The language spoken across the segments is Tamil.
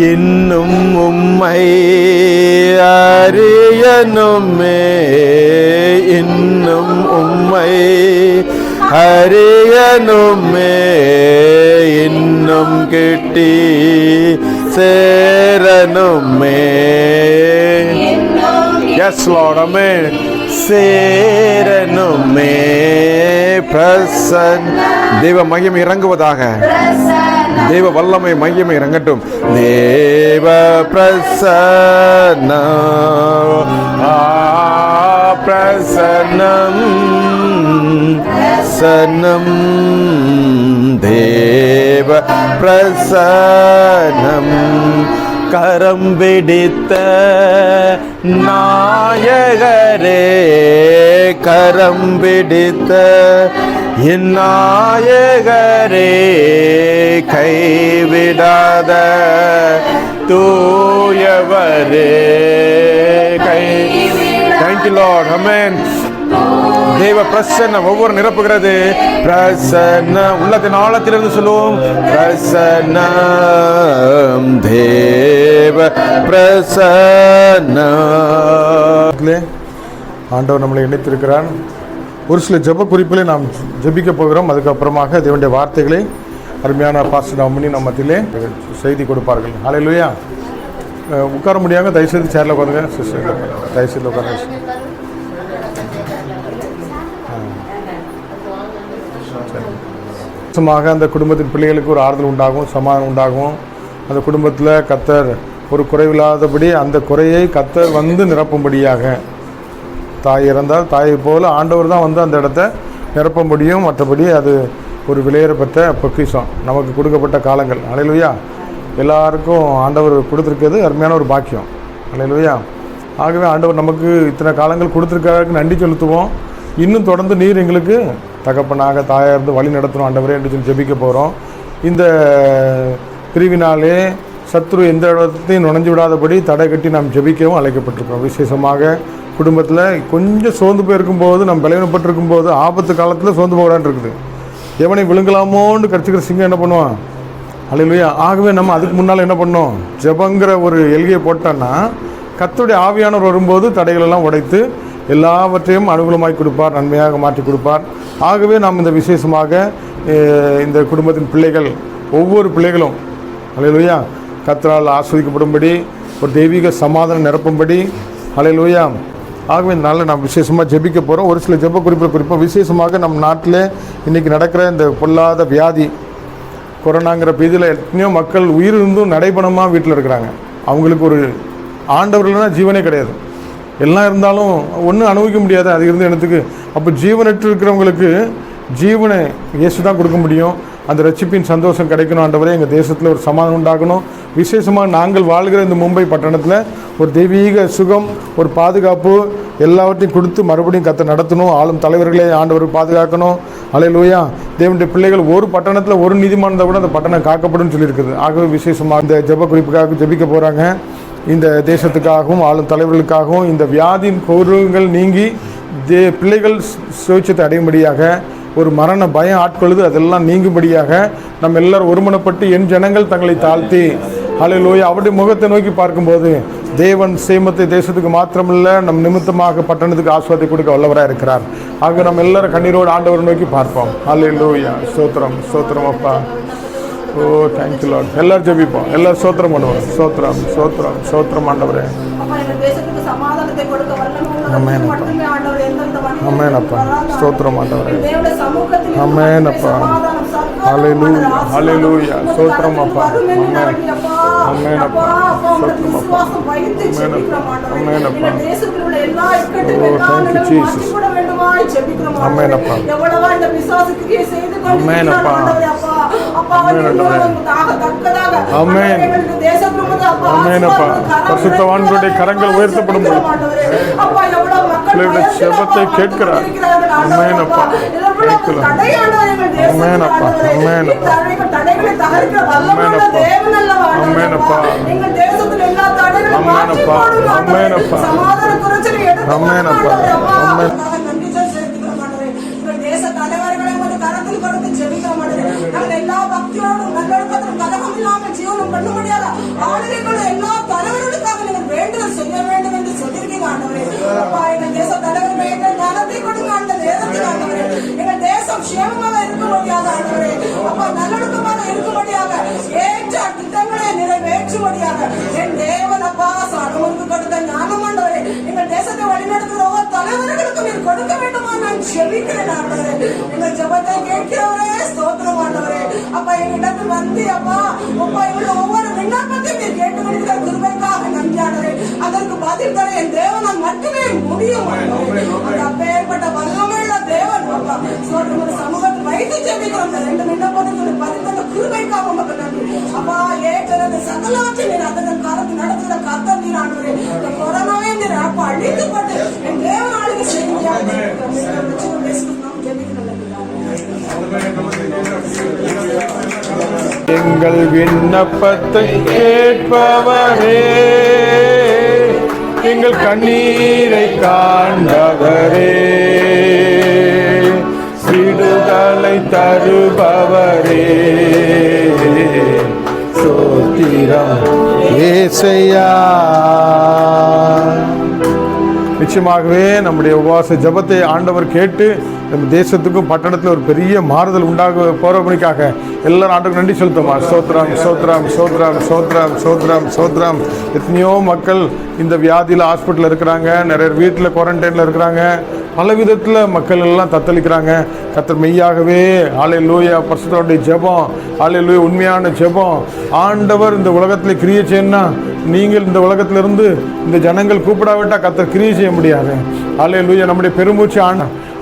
இன்னும் உம்மை அறியனுமே, இன்னும் உம்மை அறியனுமே, இன்னும் கிட்டி சேரனுமே. எஸ் லார்ட், ஆமென். சேரனுமே. பிரசன்ன தேவ மகிமை இறங்குவதாக, தேவ வல்லமை மகிமை இறங்கட்டும். தேவ பிரசன்ன பிரசன்னம் பிரசன்னம் தேவ பிரசன்னம். கரம் பிடித்த நாயகரே, கரம் பிடித்த என் நாயகரே, கைவிடாத தூயவரே, Thank you Lord, amen. தேவ பிரசன்னம் ஒவ்வொரு நிரப்புகிறது. பிரசன்ன உள்ளத்தின் ஆழத்திலிருந்து சொல்லுவோம், பிரசன்னம் தேவ பிரசன்னம். ஆண்டவர் நம்மளை இணைத்திருக்கிறான். ஒரு சில ஜெப குறிப்புகளை நாம் ஜெபிக்க போகிறோம். அதுக்கப்புறமாக தேவனுடைய வார்த்தைகளை அருமையான பாஸ்டர் அம்மணி நம்ம மத்தியிலே செய்தி கொடுப்பார்கள். ஹல்லேலூயா. உட்கார முடியாங்க, தயவுசெய்து சேரில் உட்காருங்க. சிஸ்டர் தயவுசெய்து உட்காருங்க. அந்த குடும்பத்தின் பிள்ளைகளுக்கு ஒரு ஆறுதல் உண்டாகும், சமாதானம் உண்டாகும். அந்த குடும்பத்தில் கர்த்தர் ஒரு குறைவில்லாதபடி அந்த குறையை கர்த்தர் வந்து நிரப்பும்படியாக, தாய் இறந்தால் தாயை போல ஆண்டவர் தான் வந்து அந்த இடத்த நிரப்ப முடியும். மற்றபடி அது ஒரு விலையேறப்பட்ட பொக்கிஷம், நமக்கு கொடுக்கப்பட்ட காலங்கள். ஹல்லேலூயா. எல்லாருக்கும் ஆண்டவர் கொடுத்துருக்கிறது அருமையான ஒரு பாக்கியம். ஹல்லேலூயா. ஆகவே ஆண்டவர் நமக்கு இத்தனை காலங்கள் கொடுத்துருக்காருக்கு நன்றி செலுத்துவோம். இன்னும் தொடர்ந்து நீர் எங்களுக்கு தகப்பனாக தாயாக இருந்து வழி நடத்தணும் ஆண்டவரே என்று சொல்லி ஜெபிக்க போகிறோம். இந்த பிரிவினாலே சத்ரு எந்த இடத்தையும் நுழைஞ்சு விடாதபடி தடை கட்டி நாம் ஜெபிக்கவும் அழைக்கப்பட்டிருக்கிறோம். விசேஷமாக குடும்பத்தில் கொஞ்சம் சோர்ந்து போயிருக்கும்போது, நம்ம பலவீனப்பட்டிருக்கும் போது, ஆபத்து காலத்தில் சோர்ந்து போகலான்னு இருக்குது. எவனை விழுங்கலாமோன்னு கடிச்சிக்கிற சிங்கம் என்ன பண்ணுவான்? ஹல்லேலூயா. ஆகவே நம்ம அதுக்கு முன்னால் என்ன பண்ணோம்? ஜெபங்கிற ஒரு எல்கையை போட்டோன்னா கர்த்தருடைய ஆவியானவர் வரும்போது தடைகளெல்லாம் உடைத்து எல்லாவற்றையும் அனுகூலமாய் கொடுப்பார், நன்மையாக மாற்றி கொடுப்பார். ஆகவே நாம் இந்த விசேஷமாக இந்த குடும்பத்தின் பிள்ளைகள் ஒவ்வொரு பிள்ளைகளும் ஹல்லேலூயா கர்த்தரால் ஆஸ்வதிக்கப்படும்படி, ஒரு தெய்வீக சமாதானம் நிரப்பும்படி. ஹல்லேலூயா. ஆகவே இதனால் நாம் விசேஷமாக ஜெபிக்க போகிறோம். ஒரு சில ஜெப குறிப்பாக விசேஷமாக நம் நாட்டில் இன்றைக்கி நடக்கிற இந்த பொல்லாத வியாதி கொரோனாங்கிற பீதியில் எத்தனையோ மக்கள் உயிரிழந்தும் நடைபணமாக வீட்டில் இருக்கிறாங்க. அவங்களுக்கு ஒரு ஆண்டவர் இல்லைன்னா ஜீவனே கிடையாது. எல்லாம் இருந்தாலும் ஒன்றும் அனுபவிக்க முடியாது. அது இருந்து எனத்துக்கு அப்போ ஜீவனற்று இருக்கிறவங்களுக்கு ஜீவனை இயேசு தான் கொடுக்க முடியும். அந்த ரட்சிப்பின் சந்தோஷம் கிடைக்கணும். ஆண்டவரே, எங்கள் தேசத்தில் ஒரு சமாதானம் உண்டாகணும். விசேஷமாக நாங்கள் வாழ்கிற இந்த மும்பை பட்டணத்தில் ஒரு தெய்வீக சுகம், ஒரு பாதுகாப்பு எல்லாவற்றையும் கொடுத்து மறுபடியும் கர்த்தர் நடத்தணும். ஆளும் தலைவர்களே ஆண்டவர் பாதுகாக்கணும். ஹல்லேலூயா. தேவனுடைய பிள்ளைகள் ஒரு பட்டணத்தில் ஒரு நீதிமானத்தை கூட அந்த பட்டணம் காக்கப்படும் சொல்லியிருக்குது. ஆகவே விசேஷமாக இந்த ஜெப குறிப்புக்காக ஜெபிக்க போகிறாங்க. இந்த தேசத்துக்காகவும் ஆளும் தலைவர்களுக்காகவும் இந்த வியாதியின் கொடூரங்கள் நீங்கி பிள்ளைகள் சுவிட்சத்தை அடையும்படியாக, ஒரு மரண பயம் ஆட்கொள்ளுது அதெல்லாம் நீங்கும்படியாக நம்ம எல்லாரும் ஒருமனப்பட்டு என் ஜனங்கள் தங்களை தாழ்த்தி ஹல்லேலூயா அவருடைய முகத்தை நோக்கி பார்க்கும்போது தேவன் சேமத்தை தேசத்துக்கு மாத்திரமில்ல நம் நிமித்தமாக பட்டணத்துக்கு ஆசீர்வாதத்தை கொடுக்க வல்லவராக இருக்கிறார். ஆக நம்ம எல்லாரும் கண்ணீரோடு ஆண்டவரை நோக்கி பார்ப்போம். ஹல்லேலூயா. ஸ்தோத்திரம் ஸ்தோத்திரம் அப்பா. ஓ தேங்க்யூ லார்ட். எல்லாரும் ஜெபிப்போம், எல்லாரும் ஸ்தோத்திரம் பண்ணுவோம். ஸ்தோத்திரம் ஸ்தோத்திரம் ஸ்தோத்திரம் ஆண்டவரே. ஆமென் ஆமென் அப்பா. ஸ்தோத்திரம் ஆண்டவரே. ஆமென் அப்பா. ஹல்லேலூயா ஹல்லேலூயா. ஸ்தோத்திரம் அப்பா. ஆமென் ஆமென் அப்பா. ஸ்தோத்திரம் அப்பா. ஆமென் அப்பா. ஓ தேங்க்யூ ஜீசஸ். ஆமென் அப்பா. ஆமென் அப்பா. ஆமென் ஆமென் அப்பா. பரிசுத்தவான்களுடைய கரங்கள் உயர்த்தப்படும் பொழுது செபத்தை கேட்கிறார். ஆமென் அப்பா. ஆமென் அப்பா. ஆமென் அப்பா. ஆமென் அப்பா. ஆமென் அப்பா. ஆமென் அப்பா. ஆமென் அப்பா. ஆமென் அப்பா. ஆமென். எல்லா பக்தியோடும் நல்லொழுக்கத்திலும் கலகம் இல்லாமல் ஜீவனம் பண்ண முடியாத முடியும்படியாக என் தேவன் அப்பா சாலமோனுக்கு கொடுத்த ஞானம் ஆண்டவரே எங்கள் தேசத்தை வழிநடத்துகிற ஒவ்வொரு தலைவர்களுக்கும் நீர் கொடுக்க வேண்டுமா நான் ஜெபிக்கிறேன் ஆண்டவரே. எங்கள் ஜெபத்தை கேட்கிறவரே ஸ்தோத்திரம் ஆண்டவரே. அப்பா எங்களிடத்தில் வந்து அப்பா அப்பா இவருடைய ஒவ்வொரு விண்ணப்பத்தையும் நீர் கேட்டு கொடுக்கிற கிருபைக்காக நன்றி ஆண்டவரே. அதற்கு பதில் தர என் தேவனால் மட்டுமே முடியும் ஆண்டவரே. அந்த அப்பேற்பட்ட வல்லமையுள்ள தேவன் அப்பா ஸ்தோத்திரம் சமூகத்தில் வைத்து ஜெபிக்கிறோம். அந்த 2 விண்ணப்பத்தை பதில் தந்த கிருபைக்காக உமக்கு நன்றி அப்பா. ஏற்கிறது சகலவற்றை நீர் அந்த காலத்தில் நடத்துகிற கர்த்தர் நீர் ஆண்டவரே. இந்த கொரோனாவை நீர் அப்பா அழித்துப்பட்டு என் தேவன் ஆளுகை செய்கிறார். எங்கள் விண்ணப்பத்தை கேட்பவரே, எங்கள் கண்ணீரை காண்பவரே, விடுதலை தருபவரே, ஸ்தோத்திரம் இயேசையா. நிச்சயமாகவே நம்முடைய உபவாச ஜபத்தை ஆண்டவர் கேட்டு நம்ம தேசத்துக்கும் பட்டணத்தில் ஒரு பெரிய மாறுதல் உண்டாக போறபடிக்காக எல்லாரும் ஆண்டுக்கு நன்றி செலுத்துமா. சோத்ராம் சோத்ராம் சோத்ராம் சோத்ராம் சோத்ராம் சோத்ராம். எத்தனையோ மக்கள் இந்த வியாதியில் ஹாஸ்பிட்டலில் இருக்கிறாங்க, நிறைய வீட்டில் குவாரண்டைனில் இருக்கிறாங்க, பல விதத்தில் மக்கள் எல்லாம் தத்தளிக்கிறாங்க. கர்த்தர் மெய்யாகவே ஹல்லேலூயா பரிசுத்தருடைய ஜெபம், ஹல்லேலூயா உண்மையான ஜெபம். ஆண்டவர் இந்த உலகத்தில் கிரியை செய்யணும்னா நீங்கள் இந்த உலகத்திலிருந்து இந்த ஜனங்கள் கூப்பிடாவிட்டால் கர்த்தர் கிரியை செய்ய முடியாது. ஹல்லேலூயா நம்முடைய பெருமூச்சு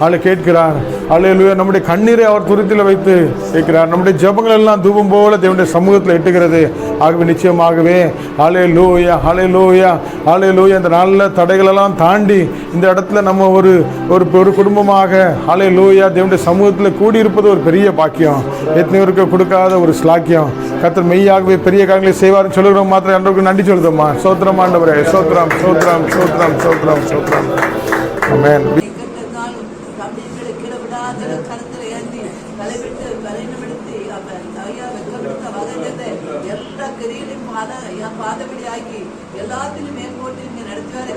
ஆளை கேட்கிறார். ஹல்லேலூயா நம்முடைய கண்ணீரை அவர் துருத்தில வைத்து கேட்கிறார். நம்முடைய ஜெபங்கள் எல்லாம் தூபம் போல தேவனுடைய சமூகத்தில் எட்டுகிறது. ஆகவே நிச்சயமாகவே ஹல்லேலூயா ஹல்லேலூயா ஹல்லேலூயா இந்த நல்ல தடைகளெல்லாம் தாண்டி இந்த இடத்துல நம்ம ஒரு ஒரு குடும்பமாக ஹல்லேலூயா தேவனுடைய சமூகத்தில் கூடியிருப்பது ஒரு பெரிய பாக்கியம், எத்தனையோருக்கு கொடுக்காத ஒரு ஸ்லாக்கியம். கர்த்தர் மெய்யாகவே பெரிய காரியங்களை செய்வார்னு சொல்லுகிறோம். மாத்திரம் அன்றைக்கு நன்றி சொல்லுதோமா. சோத்திரம் ஆண்டவரே, சோத்திரம் சோத்திரம் சோத்திரம் சோத்திரம் சோத்திரம். ஆமென். பாதபடியாகி எல்லாத்திலும் மேற்கொண்டு நீங்க நடத்துவார்.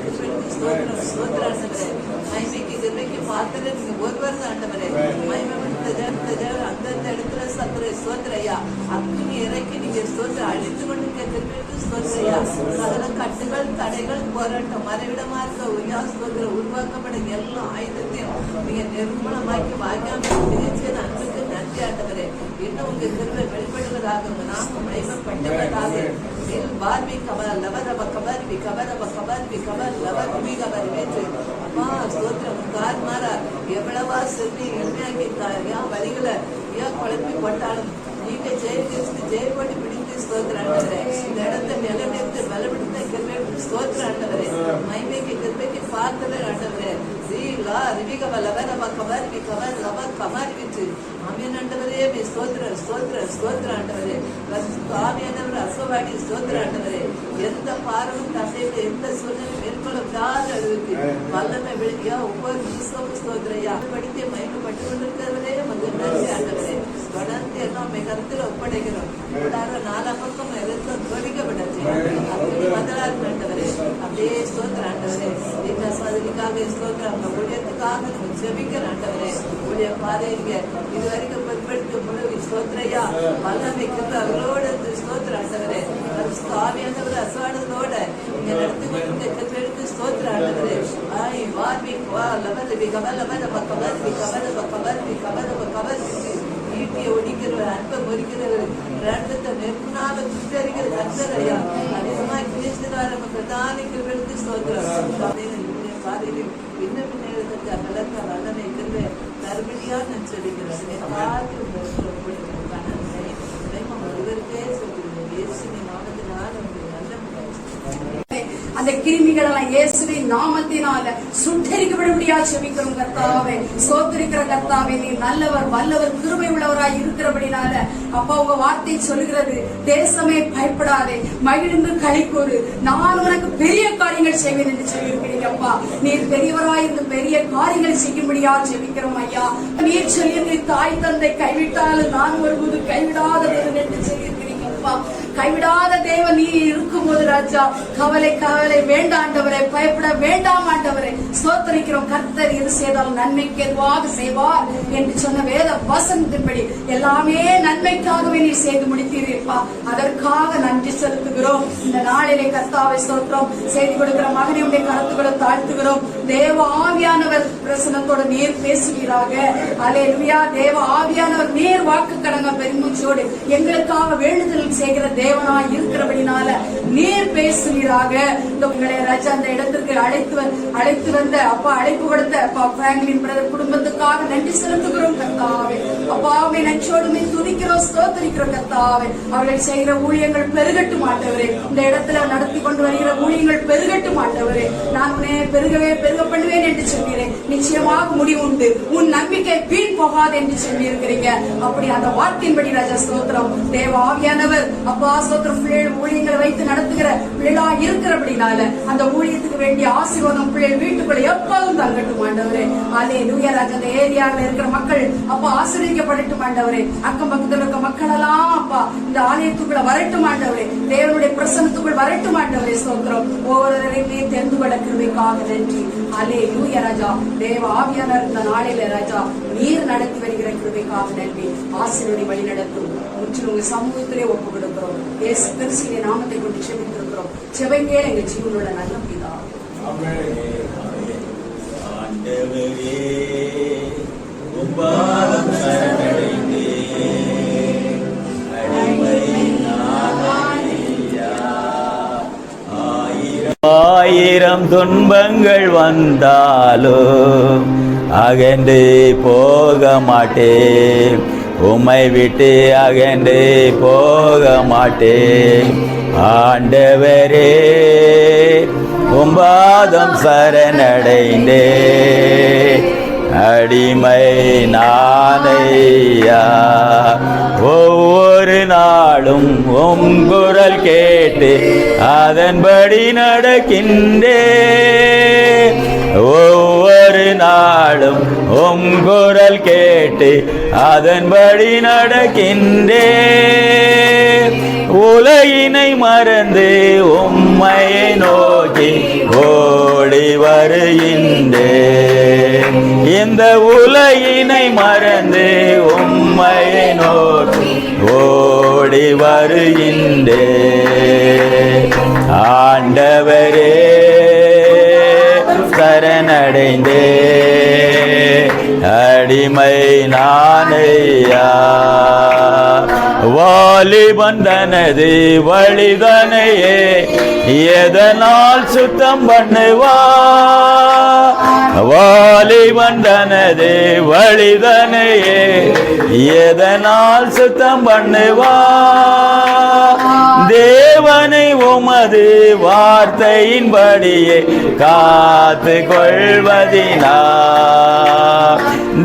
மகிமைக்கு கிருபைக்கு பார்த்தது நீங்க ஒருவர் தான் ஆண்டவரே. அந்தந்த இடத்துல ஸ்தோத்திரையா அக்னி இறக்கி நீங்க ஸ்தோத்திர அழித்து கொண்டு ஸ்தோத்திரையா. சகல கட்டுகள் தடைகள் போராட்டம் மறைவிடமா இருக்க உயா ஸ்தோத்திர உருவாக்கப்பட எல்லா ஆயுதத்தையும் நீங்க நிர்மூலமாக்கி வாய்க்காம நிகழ்ச்சிய அன்புக்கு நன்றி ஆண்டவரே. இன்னும் உங்க கிருபை வெளிப்படுவதாக உங்க நாம மகிமைப்பட்டவராக பார்வி கபர் லவரவ கபர் we கபரவ Khabar we Khabar lower we கபர் வேற்று அம்மா ஸ்தோத்திரம் கார் மாறா எவ்வளவா சொல்லி எளிமையாக்கி வழிகளை ஏன் குழப்பி போட்டாலும் நீங்க ஜெயப்படி பிடித்து ஸ்தோத்திராண்டவரே. இந்த இடத்தை நிலைநிறுத்தி பலப்படுத்த கிருபை ஸ்தோத்திராண்டவரே. மைமைக்கு கிருபைக்கு பார்த்தவே ஆண்டவரே. ரிவிகவ லவரவ கபர் வி கபர் லவ கமாரி விட்டு அமீன் ஆண்டவரே. ஸ்தோத்திர ஸ்தோத்திர ஸ்தோத்திர ஆண்டவரே. ஆவியானவர் அசவாடி ஸ்தோத்திர ஆண்டவரே. எந்த பாரமும் தந்தையோட எந்த சூழ்நிலை மேற்கொள்ள விடாத அளவுக்கு வல்லமை விழுதியா ஒவ்வொரு நிமிஷமும் ஸ்தோத்திரையா படித்து மயக்கப்பட்டு கொண்டிருக்கிறவரே வந்து நன்றி ஆண்டவரே. தொடர்ந்து எல்லாம் கருத்தில் ஒப்படைக்கிறோம். நாலா பக்கம் எதிர்த்து தோழிக்கப்படாது மதராறு ஆண்டவரே. அப்படியே ஸ்தோத்திர ஆண்டவரே. அதுக்காக ஸ்தோத்திரம் ஊழியத்துக்காக நம்ம ஜெபிக்கிற ஆண்டவரே. ஊழிய பாதைங்க இதுவரைக்கும் பொறுப்படுத்த முழு ஸ்தோத்திரையா வல்லமைக்கு அவரோட ஸ்தோத்திர ஆண்டவரே. ஆவியானவர் அசவானதோட இங்க நடத்தி கொண்டு ஸ்தோத்திர ஆண்டவரே. வார்வி lower we Khabar lower Khabar we Khabar Khabar we கபர் கபர் ஈட்டியை ஒடிக்கிறவர் அன்பை பொறிக்கிறவர் ரத்தத்தை நெருப்பினால சுட்டரிக்கிற கர்த்தரையா அதிகமாக கிரீஸ்தரால் நம்ம பிரதானிக்கிறவர்களுக்கு ஸ்தோத்திரம். பாதையில் இன்னும் பின்னெடுத்த பலத்த வல்லமை இருக்கிற தர்மடியா நான் சொல்லிக்கிறேன். பார்த்து ஒருவருக்கே சொல்லிக்கிறேன். இயேசுவின் நாமத்தினால் நல்ல அந்த கிருமிகள் எல்லாம் இயேசுவின் நாமத்தினால சுட்டரிக்கப்படபடியா செபிக்கிறோம் கர்த்தாவே. ஸ்தோத்திரிக்கிற கர்த்தாவே, நீ நல்லவர் வல்லவர் கிருபை உள்ளவராய் இருக்கிறபடினால அப்பா உங்க வார்த்தை சொல்கிறது, தேசமே பயப்படாதே மகிழ்ந்து களிக்கூறு, நான் உனக்கு பெரிய காரியங்கள் செய்வேன் என்று சொல்லியிருக்கிறீங்க அப்பா. நீர் பெரியவராய் இருந்து பெரிய காரியங்கள் செய்யும்படியா செபிக்கிறோம் ஐயா. நீர் சொல்லி தாய் தந்தை கைவிட்டாலும் நான் ஒருபோது கைவிடாத என்று சொல்லியிருக்கிறீங்க அப்பா. கைவிடாத தேவன் நீ இருக்கும்போது ராஜா கவலை வேண்டாம் ஆண்டவரே, பயப்பட வேண்டாம் ஆண்டவரே. ஸ்தோத்திரிக்கிறோம். கர்த்தர் எது செய்தாலும் நன்மைக்கு எதுவாக செய்வார் என்று சொன்ன வேத வசனத்தின்படி எல்லாமே நன்மைக்காகவே நீ செய்து முடித்தீரப்பா. அதற்காக நன்றி செலுத்துகிறோம். இந்த நாளிலே கர்த்தாவை ஸ்தோத்திரம். செய்தி கொடுக்கிற மகனுடைய கருத்துக்களை தாழ்த்துகிறோம். தேவ ஆவியானவர் பிரசனத்தோடு நீர் பேசுவீராக. அல்லேலூயா. தேவ ஆவியானவர் நீர் வாக்கு கடங்க பெருமூச்சோடு எங்களுக்காக வேண்டுதல் செய்கிற தேவனாய் இருக்கிறபடினால நீர் பேசுவீராக. உங்களை ராஜா அந்த இடத்திற்கு அழைத்து வந்த அப்பா, அழைப்பு கொடுத்த அப்பா பிராங்க்லின் பிரதர் குடும்பத்துக்காக நன்றி செலுத்துகிறோம் கர்த்தாவே. அப்பாவை நன்றோடுமே துதிக்கிறோம், ஸ்தோத்திரிக்கிறோம் கர்த்தாவே. அவர்கள் செய்கிற ஊழியங்கள் பெருகட்டு மாட்டவரே. இந்த இடத்துல நடத்தி கொண்டு வருகிற ஊழியங்கள் பெருகட்டு மாட்டவரே. நான் உன்னை பெருக பண்ணுவேன் என்று சொல்கிறேன். நிச்சயமாக முடிவு உண்டு. உன் நம்பிக்கை வீண் போகாது என்று சொல்லி இருக்கிறீங்க. அப்படி அந்த வார்த்தையின்படி ராஜா ஸ்தோத்திரம். தேவ ஆவியானவர் அப்பா ஸ்தோத்திரம். பிள்ளைகள் ஊழியங்களை வைத்து நடத்துகிற பிள்ளைகளா இருக்கிறபடினால அந்த ஊழியத்துக்கு வேண்டிய ஆசீர்வாதம் பிள்ளைகள் வீட்டுக்குள்ள எப்போதும் தங்கட்டும் ஆண்டவரே. அல்லேலூயா ராஜா. அந்த ஏரியாவில் இருக்கிற மக்கள் அப்பா ஆசீர்வதிக்கப்படட்டும் ஆண்டவரே. அக்கம் பக்கத்தில் இருக்க மக்கள் எல்லாம் அப்பா இந்த ஆலயத்துக்குள்ள வரட்டும் ஆண்டவரே. தேவனுடைய பிரசன்னத்துக்குள் வரட்டும் ஆண்டவரே. ஸ்தோத்திரம். ஒவ்வொருவரையுமே தெரிந்து கொள்ள கிருபைக்காக நன்றி. அல்லேலூயா ராஜா. தேவ ஆவியானவர் இந்த நாளில ராஜா நீர் நடத்தி வருகிற கிருபைக்காக நன்றி. ஆசீர்வதி வழி நடத்தும். முற்றிலும் உங்க சமூகத்திலே ஒப்பு கொடுக்கிறோம். இயேசு கிறிஸ்துவின் நாமத்தை கொண்டு செபித்திருக்கிறோம். செபங்கேள் எங்கள் ஜீவனோட நல்ல பிதா. ஆண்டவரே உம்பாதம் சரணடைந்தே அடிமை நானேயா. ஆயிரம் துன்பங்கள் வந்தாலும் அகன்று போக மாட்டேன், உம்மை விட்டு அகன்று போக மாட்டேன். ஆண்டவரே உம்பாதம் சரணடைந்தே அடிமை நானையா. ஒவ்வொரு நாளும் உம் குரல் கேட்டு அதன்படி நடக்கின்றேன். ஒவ்வொரு நாளும் உம் குரல் கேட்டு அதன்படி நடக்கின்றேன். உலகினை மறந்து உம்மையை நோக்கி ஓடி வருகின்றேன். இந்த உலகினை மறந்து உம்மையை நோக்கி ஓடி வருகின்றேன். ஆண்டவரே சரணடைந்தே அடிமை நானையா. வாலிபன் தனது வழிதனையே எதனால் சுத்தம் பண்ணுவா. வாலிபன் தனது வழிதனையே எதனால் சுத்தம் பண்ணுவா. தேவனை உமது வார்த்தையின்படியே காத்து கொள்வதினா.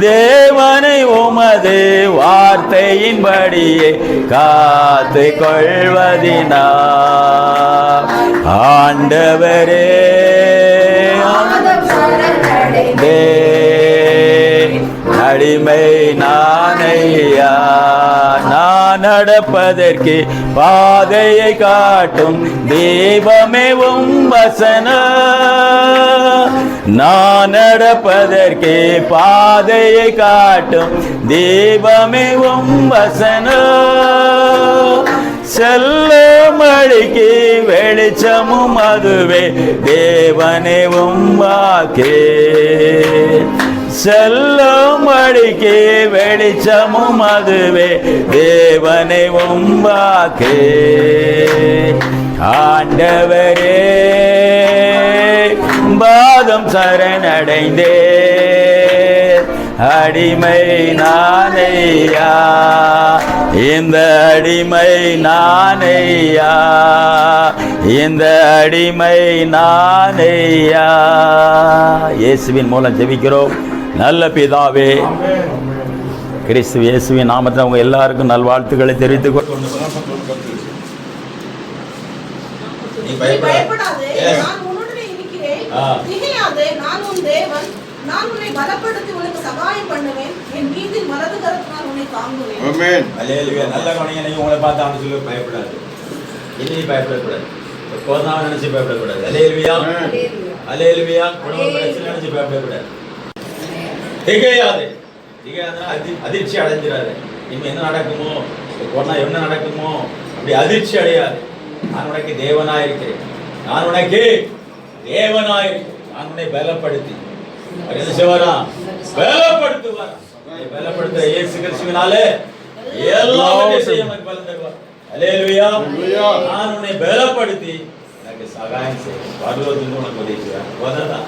தேவனை உமது வார்த்தையின்படியே காத்து கொள்வதினா. ஆண்டவரே அடிமை நானையா. நான் நடப்பதற்கு பாதையை காட்டும் தீபமே உம் வசனம். நான் நடப்பதற்கு பாதையை காட்டும் தீபமே உம் வசனம். செல்லும் வழிக்கு வெளிச்சமும் அதுவே தேவனே உம் வாக்கே. செல்லும் வழிக்கு வெளிச்சமும் அதுவே தேவனை உம் வாக்கே. ஆண்டவரே பாதம் சரணடைந்தே அடிமை நானையா. இந்த அடிமை நானையா. இந்த அடிமை நானையா. இயேசுவின் மூலம் ஜெபிக்கிறோம் நல்ல பிதாவே. கிறிஸ்து இயேசுவின் நாமத்தில் அவங்க எல்லாருக்கும் நல்வாழ்த்துக்களை தெரிவித்துக் கொள்ளும். நீ பயப்படாதே, நான் உன்னுடனே இருக்கிறேன். திகையாதே, நான் உன் தேவன். நான் உன்னை பலப்படுத்தி உனக்கு சகாயம் பண்ணுவேன். என் நீதியின் வலது கரத்தினால் உன்னை தாங்குவேன். ஆமென். அல்லேலூயா. நல்ல கவனிங்க. நீங்க உங்களை பார்த்து அவன் சொல்லி பயப்படாது. இனி பயப்படக்கூடாது. கொரோனாவை நினைச்சு பயப்படக்கூடாது. அல்லேலூயா, அல்லேலூயா. குடும்ப பிரச்சனை நினைச்சு பயப்படக்கூடாது. திகையாதுன்னா அதிர்ச்சி அடைஞ்சிடாது. இனிமே என்ன நடக்குமோ, கொரோனா என்ன நடக்குமோ அப்படி அதிர்ச்சி அடையாது. நான் உனக்கு தேவனாயிருக்கிறேன், நான் உனக்கு தேவனாயிருக்கிறேன். நான் உன்னை பலப்படுத்தி அவர் என்ன செய்வாரா? பலப்படுத்துவார். பலப்படுத்துற இயேசு கிறிஸ்துவினாலே எல்லாமே செய்ய நமக்கு பலன் தருவார். அல்லேலூயா. நான் உன்னை பலப்படுத்தி எனக்கு சகாயம் செய்வேன். பரலோகத்திலிருந்து உனக்கு உதவி செய்வார். போதாதான்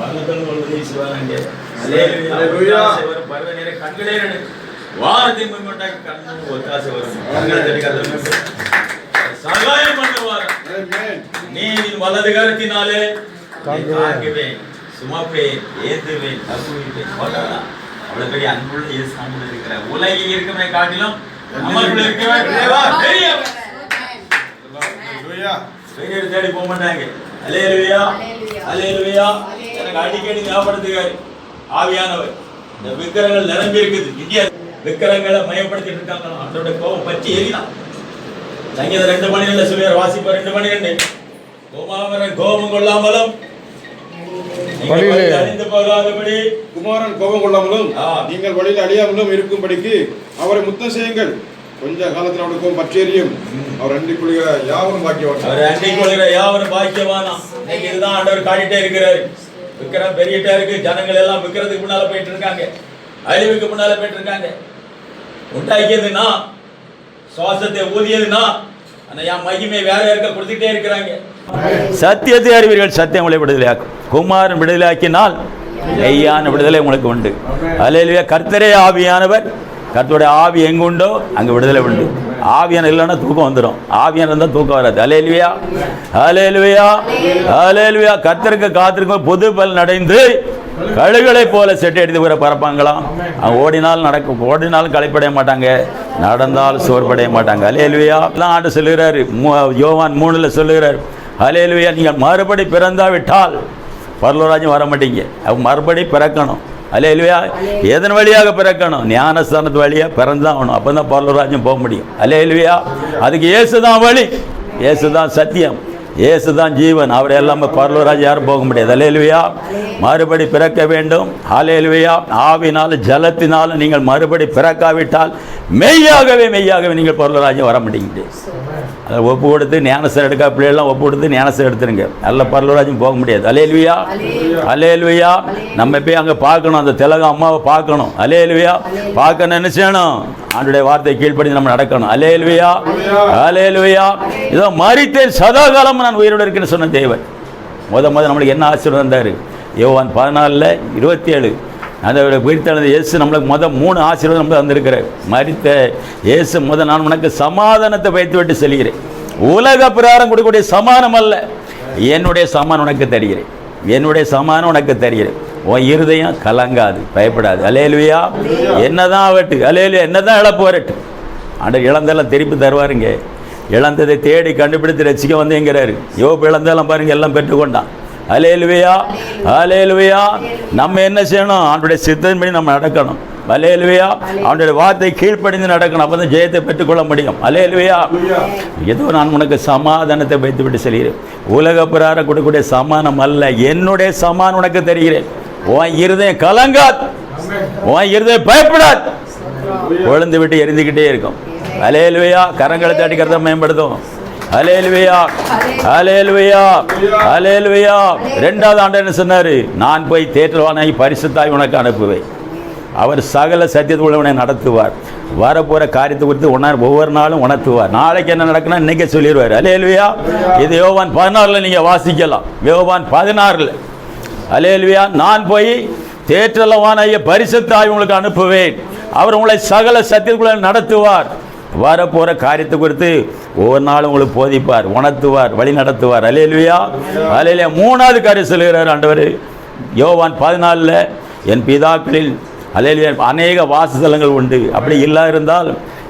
பரலோகத்திலிருந்து உதவி செய்வார். அல்லேலூயா. பருவ நேர கண்களே வாரத்தின் முன்பாக கண்ணு ஒத்தாசை வரும். கண்களை தட்டி சகாயம் பண்ணுவார். நீ வலது கரத்தினாலே தாங்குவேன், சுமப்பேன், ஏந்துவேன், தப்புவிப்பேன். அவ்வளவு பெரிய அன்புள்ள இயேசு நம்முடைய இருக்கிற உலகில் இருக்கவே காட்டிலும் நமக்குள்ள இருக்கவே பெரிய தேடி போக மாட்டாங்க. அல்லேலூயா, அல்லேலூயா. எனக்கு அடிக்கடி ஞாபகப்படுத்துகிறார் ஆவியானவர். இந்த விக்கிரங்கள் நிரம்பி இருக்குது. இந்தியா விக்கிரங்களை மயப்படுத்திட்டு இருக்காங்க. அதோட கோபம் பற்றி எரிதான். சங்கீதம் 2:12 சொல்லுவார், வாசிப்பார் 2:12. கோபம் கொள்ளாமலும் அழிந்து போகாதபடி, குமாரன் கோபம் கொள்ளாமலும் நீங்கள் வழியில் அழியாமலும் இருக்கும்படிக்கு அவரை முத்தம் செய்யுங்கள். கொஞ்ச காலத்தில் அவருடைய கோபம் பற்றி எரியும். அவர் அண்டிக் கொள்கிற யாவரும் பாக்கியவான். அவர் அண்டிக் கொள்கிற யாவரும் பாக்கியவானா. இன்னைக்கு இதுதான் ஆண்டவர் காட்டிட்டே இருக்கிறாரு. விக்கிரம் பெரியட்டா இருக்கு. ஜனங்கள் எல்லாம் விக்கிறதுக்கு முன்னால போயிட்டு இருக்காங்க, அழிவுக்கு முன்னால போயிட்டு இருக்காங்க. உண்டாக்கியதுன்னா சுவாசத்தை ஊதியதுன்னா என் மகிமை வேற இருக்க கொடுத்துட்டே இருக்கிறாங்க. சத்தியத்தை அறிவீர்கள், சத்தியம் உங்களை விடுதலையாக்கும். குமாரன் விடுதலையாக்கினால் மெய்யான விடுதலை உங்களுக்கு உண்டு. அல்லேலூயா. கர்த்தரே ஆவியானவர். கர்த்தருடைய ஆவி எங்க உண்டோ அங்க விடுதலை உண்டு. ஆவியான இல்லைன்னா தூக்கம் வந்துடும். ஆவியான இருந்தால் தூக்கம் வராது. அல்லேலூயா, அல்லேலூயா, அல்லேலூயா. கர்த்தருக்கு காத்திருக்கும் புது பல் நடைந்து கழுகளை போல செட்டை எடுத்து போகிற பறப்பாங்களாம். அவங்க ஓடினாலும் களைப்படைய மாட்டாங்க, நடந்தால் சோர்வடைய மாட்டாங்க. அல்லேலூயா. எல்லாம் ஆண்டு சொல்லுகிறாரு, யோவான் 3 சொல்லுகிறார். அல்லேலூயா. நீங்கள் மறுபடி பிறந்தாவிட்டால் பரலோகராஜ்யம் வர மாட்டீங்க. அவங்க மறுபடி பிறக்கணும். அல்லேலூயா. எதன் வழியாக பிறக்கணும்? ஞானஸ்தானத்து வழியாக பிறந்தான் ஆகணும். அப்போ தான் பரலோகராஜ்யம் போக முடியும். அல்லேலூயா. அதுக்கு இயேசுதான் வழி, இயேசுதான் சத்தியம், இயேசுதான் ஜீவன். அவர் எல்லாமே பரலோகராஜ்யம் யாரும் போக முடியாது. அல்லேலூயா. மறுபடி பிறக்க வேண்டும். அல்லேலூயா. ஆவினாலும் ஜலத்தினாலும் நீங்கள் மறுபடி பிறக்காவிட்டால் மெய்யாகவே நீங்கள் பரலோகராஜ்யம் வர முடியுங்க. அதை ஒப்பு கொடுத்து ஞானஸ்தானம் எடுக்க பிள்ளைகள்லாம் ஒப்பு கொடுத்து ஞானஸ்தானம் எடுத்துருங்க. நல்ல பரலோகராஜ்யம் போக முடியாது. அல்லேலூயா, அல்லேலூயா. நம்ம போய் அங்கே பார்க்கணும், அந்த திலகம் அம்மாவை பார்க்கணும். அல்லேலூயா. பார்க்க நினைச்சேனும் ஆண்டுடைய வார்த்தை கீழ்ப்படி நம்ம நடக்கணும். அல்லேலூயா, அல்லேலூயா. இதோ மரித்தேன், சதா காலம் நான் உயிரோடு இருக்கேன்னு சொன்ன தேவன் முத நம்மளுக்கு என்ன ஆசீர்வாதம் தந்தார்? யோவான் 14:27 அந்த உயிர்த்தெழுந்த இயேசு நம்மளுக்கு 3 ஆசீர்வாதம் நம்ம தந்திருக்கிறார். மரித்த இயேசு நான் உனக்கு சமாதானத்தை வைத்து விட்டு செல்கிறேன். உலக பிரகாரம் கொடுக்கக்கூடிய சமாதானம் அல்ல, என்னுடைய சமாதானம் உனக்கு தருகிறேன், என்னுடைய சமாதானம் உனக்கு தருகிறேன். உன் இருதயம் கலங்காது, பயப்படாது. அல்லேலூயா. என்னதான் ஆகட்டு, அல்லேலூயா. என்னதான் இழப்பு வரட்டு, ஆண்டவர் இழந்தெல்லாம் திருப்பி தருவாருங்க. இழந்ததை தேடி கண்டுபிடித்து ரசிக்க வந்தேங்கிறாரு. யோபு இழந்தெல்லாம் பாருங்க, எல்லாம் பெற்றுக்கொண்டான். அல்லேலூயா, அல்லேலூயா. நம்ம என்ன செய்யணும்? அவனுடைய சித்தத்தின்படி நம்ம நடக்கணும். அல்லேலூயா. அவனுடைய வார்த்தை கீழ்ப்படிந்து நடக்கணும். அப்போ தான் ஜெயத்தை பெற்றுக்கொள்ள முடியும். அல்லேலூயா. ஏதோ நான் உனக்கு சமாதானத்தை வைத்து விட்டு செல்கிறேன். உலக பிரகாரம் கொடுக்கக்கூடிய சமாதானம் அல்ல, என்னுடைய சமாதானம் உனக்கு தருகிறேன். உன் இருதயம் கலங்காது, உன் இருதயம் பயப்படாது, கொழுந்து விட்டு எரிந்துக்கிட்டே இருக்கும். அல்லேலூயா. கரங்களை தட்டிக்கிறத மேம்படுத்தும். அல்லேலூயா, அல்லேலூயா, அல்லேலூயா. 2வது ஆண்டு என்ன சொன்னார்? நான் போய் தேற்றவானாகி பரிசுத்தாய் உனக்கு அனுப்புவேன். அவர் சகல சத்தியத்தை உன்னை நடத்துவார். வரப்போகிற காரியத்தை குறித்து ஒவ்வொரு நாளும் உணர்த்துவார். நாளைக்கு என்ன நடக்கணும் இன்னைக்கே சொல்லிடுவார். அல்லேலூயா. இது யோவான் 16 நீங்கள் வாசிக்கலாம். யோவான் 16. அல்லேலூயா. நான் போய் தேற்றவானாகிய பரிசுத்தாய் உங்களுக்கு அனுப்புவேன். அவர் உங்களை சகல சத்தியத்துக்குள்ள நடத்துவார். வரப்போகிற காரியத்தை குறித்து ஒவ்வொரு நாளும் உங்களுக்கு போதிப்பார், உணர்த்துவார், வழி நடத்துவார். அல்லேலூயா, அல்லேலூயா. 3வது காரியம் சொல்லுகிறார் ஆண்டவர் யோவான் 14. என் பிதாக்களில் அல்லேலூயா அநேக வாசஸ்தலங்கள் உண்டு. அப்படி இல்லாதிருந்தால்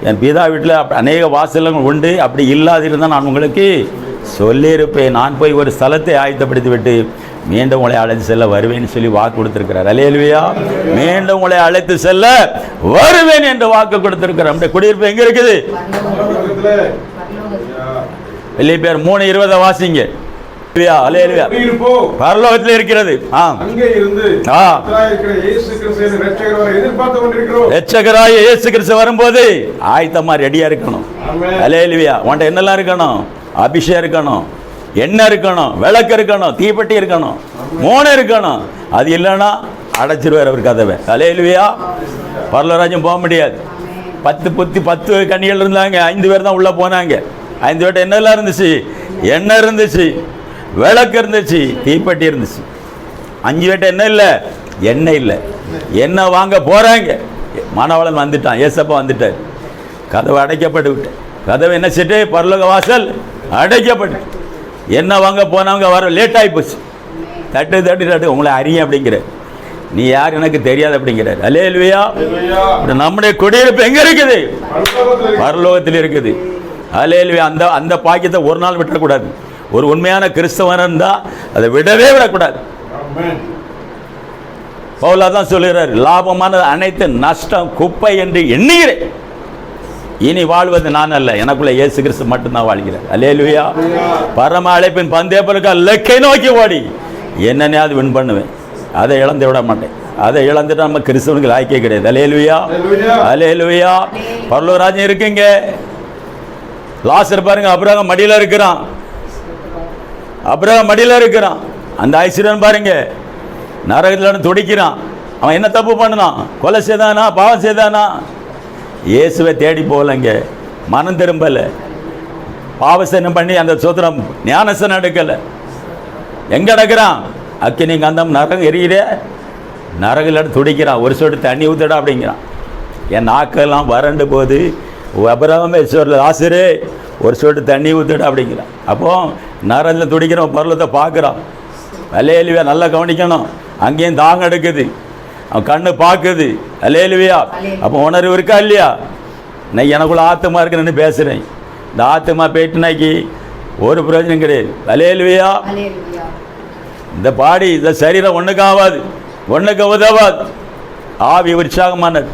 என் பிதா வீட்டில் அநேக வாசஸ்தலங்கள் உண்டு. அப்படி இல்லாதிருந்தால் நான் உங்களுக்கு சொல்லியிருப்பேன். நான் போய் ஒரு ஸ்தலத்தை ஆயத்தப்படுத்தி விட்டு மீண்டும் உங்களை அழைத்து செல்ல வருவேன் சொல்லி வாக்கு கொடுத்திருக்கிறார். அல்லேலூயா. மீண்டும் உங்களை அழைத்து செல்ல வருவேன் என்று வாக்கு கொடுத்திருக்கிறார். நம்முடைய குடியிருப்பு எங்க இருக்குது? பிலிப்பியர் 3:20 வாசிங்க. அல்லேலூயா. குடியிருப்போ பரலோகத்தில் இருக்கிறது. அங்கே இருந்து இருக்கிற இயேசு கிறிஸ்துவின் இரட்சகரை எதிர்பார்த்து கொண்டிருக்கிறோம். இரட்சகராய இயேசு கிறிஸ்து வரும்போது ஆயத்தமா ரெடியா இருக்கணும். ஆமென். அல்லேலூயா. உன்கிட்ட என்னெல்லாம் இருக்கணும்? அபிஷேகம் இருக்கணும், எண்ணெய் இருக்கணும், விளக்கு இருக்கணும், தீப்பெட்டி இருக்கணும், 3 இருக்கணும். அது இல்லைன்னா அடைச்சிருவார் அவர் கதவை. அல்லேலூயா. பரலோகராஜ்யம் போக முடியாது. 10 கன்னிகள் இருந்தாங்க, 5 பேர் தான் உள்ள போனாங்க. 5 பேர்ட்ட என்னெல்லாம் இருந்துச்சு? எண்ணெய் இருந்துச்சு, விளக்கு இருந்துச்சு, தீப்பெட்டி இருந்துச்சு. 5 பேர்ட்ட என்ன இல்லை? எண்ணெய் இல்லை. எண்ணெய் வாங்க போறாங்க. மணவாளன் வந்துட்டான், ஏசப்பா வந்துட்டார். கதவை அடைக்கப்பட்டு விட்டு, கதவை என்ன செட்டு? பரலோக வாசல் அடைக்கப்பட்டு. எண்ணெய் வாங்க போனவங்க வர லேட் ஆகி போச்சு. தட்டு உங்களை அறிய அப்படிங்கிற, நீ யார் எனக்கு தெரியாது அப்படிங்கிறார். அல்லேலூயா. நம்முடைய குடியிருப்பு எங்க இருக்குது? பரலோகத்தில் இருக்குது. அல்லேலூயா. அந்த பாக்கியத்தை ஒரு நாள் விட்டுறக்கூடாது. ஒரு உண்மையான கிறிஸ்தவன் இருந்தா அதை விடவே விடக்கூடாது. பவுலா தான் சொல்லுகிறார், லாபமானது அனைத்து நஷ்டம் குப்பை என்று எண்ணுகிறேன். இனி வாழ்வது நான் அல்ல, எனக்குள்ள இயேசு கிறிஸ்து மட்டும்தான் வாழ்கிறார். அல்லேலூயா. பரம அழைப்பின் பந்தயப்பலுக்கு லக்கை நோக்கி ஓடி என்னென்னையாவது வின் பண்ணுவேன். அதை இழந்து விட மாட்டேன். அதை இழந்துட்டு நம்ம கிறிஸ்தவனுக்கு லாய்க்கே கிடையாது. அல்லேலூயா. அல்லேலூயா. பரலோக ராஜ்யம் இருக்குங்க. லாசர் பாருங்க, அபிரகாம் மடியில இருக்கிறான். அபிரகாம் மடியில இருக்கிறான். அந்த ஐஸ்வர்யன் பாருங்க, நரகத்தில் துடிக்கிறான். அவன் என்ன தப்பு பண்ணான்? கொலை செய்தானா? பாவம் செய்தானா? இயேசுவை தேடி போகலைங்க, மனம் திரும்பல, பாவசனம் பண்ணி அந்த சோத்திரம் ஞானசனம் எடுக்கலை. எங்க நடக்கிறான்? அக்கினி கந்தம் நரகம் எரியிற நரகில் துடிக்கிறான். ஒரு சொட்டு தண்ணி ஊத்துடா அப்படிங்கிறான். என் நாக்கெல்லாம் வறண்டு போது அபிரகாமே லாசரே ஒரு சொட்டு தண்ணி ஊத்துடா அப்படிங்கிறான். அப்போ நரகில் துடிக்கிறோம், பரலத்தை பார்க்குறான். அல்லேலூயா. நல்லா கவனிக்கணும். அங்கேயும் தாகம் எடுக்குது, அவன் கண்ணு பார்க்குது. அல்லேலூயா. அப்போ உணர்வு இருக்கா இல்லையா? நான் எனக்குள்ள ஆத்மா இருக்குன்னு பேசுகிறேன். இந்த ஆத்மா போயிட்டுனாக்கி ஒரு பிரயோஜனம் கிடையாது. அல்லேலூயா. இந்த பாடி, இந்த சரீரம் ஒன்றுக்கு ஆகாது, ஒன்றுக்கு உதவாது. ஆவி உற்சாகமானது.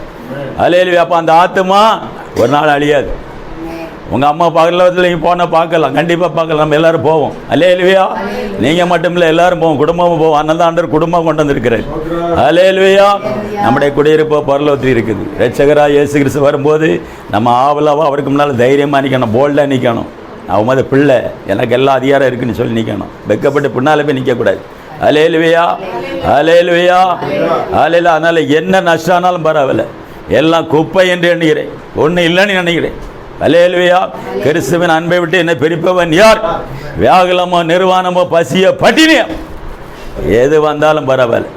அல்லேலூயா. அப்போ அந்த ஆத்மா ஒரு நாள் அழியாது. உங்கள் அம்மா பக்கத்தில் நீங்கள் போனால் பார்க்கலாம், கண்டிப்பாக பார்க்கலாம். நம்ம எல்லோரும் போவோம். அல்லேலூயா. நீங்கள் மட்டும் இல்லை, எல்லோரும் போவோம், குடும்பமும் போவோம். அண்ணன் ஆண்டவர் குடும்பம் கொண்டு வந்திருக்கிறார். அல்லேலூயா. நம்முடைய குடியிருப்பு பரலோகத்தில் இருக்குது. இரட்சகராக இயேசு கிறிஸ்து வரும்போது நம்ம ஆவலாவோ அவருக்கு முன்னால் தைரியமாக நிற்கணும், போல்டாக நிற்கணும். அவன் மாதிரி பிள்ளை, எனக்கு எல்லா அதிகாரம் இருக்குன்னு சொல்லி நிற்கணும். வெக்கப்பட்டு பின்னால் போய் நிற்கக்கூடாது. அல்லேலூயா. அல்லேலூயா. அல்லேலூயா. அதனால் என்ன நஷ்டம் ஆனாலும் பரவாயில்ல, எல்லாம் குப்பை என்று எண்ணுகிறேன், ஒன்றும் இல்லைன்னு நினைக்கிறேன். அல்லேலூயா. கிறிஸ்துவின் அன்பை விட்டு என்னை பிரிப்பவன் யார்? வியாகுலமோ நிர்வாணமோ பசியோ பட்டினியோ எது வந்தாலும் பரவாயில்ல,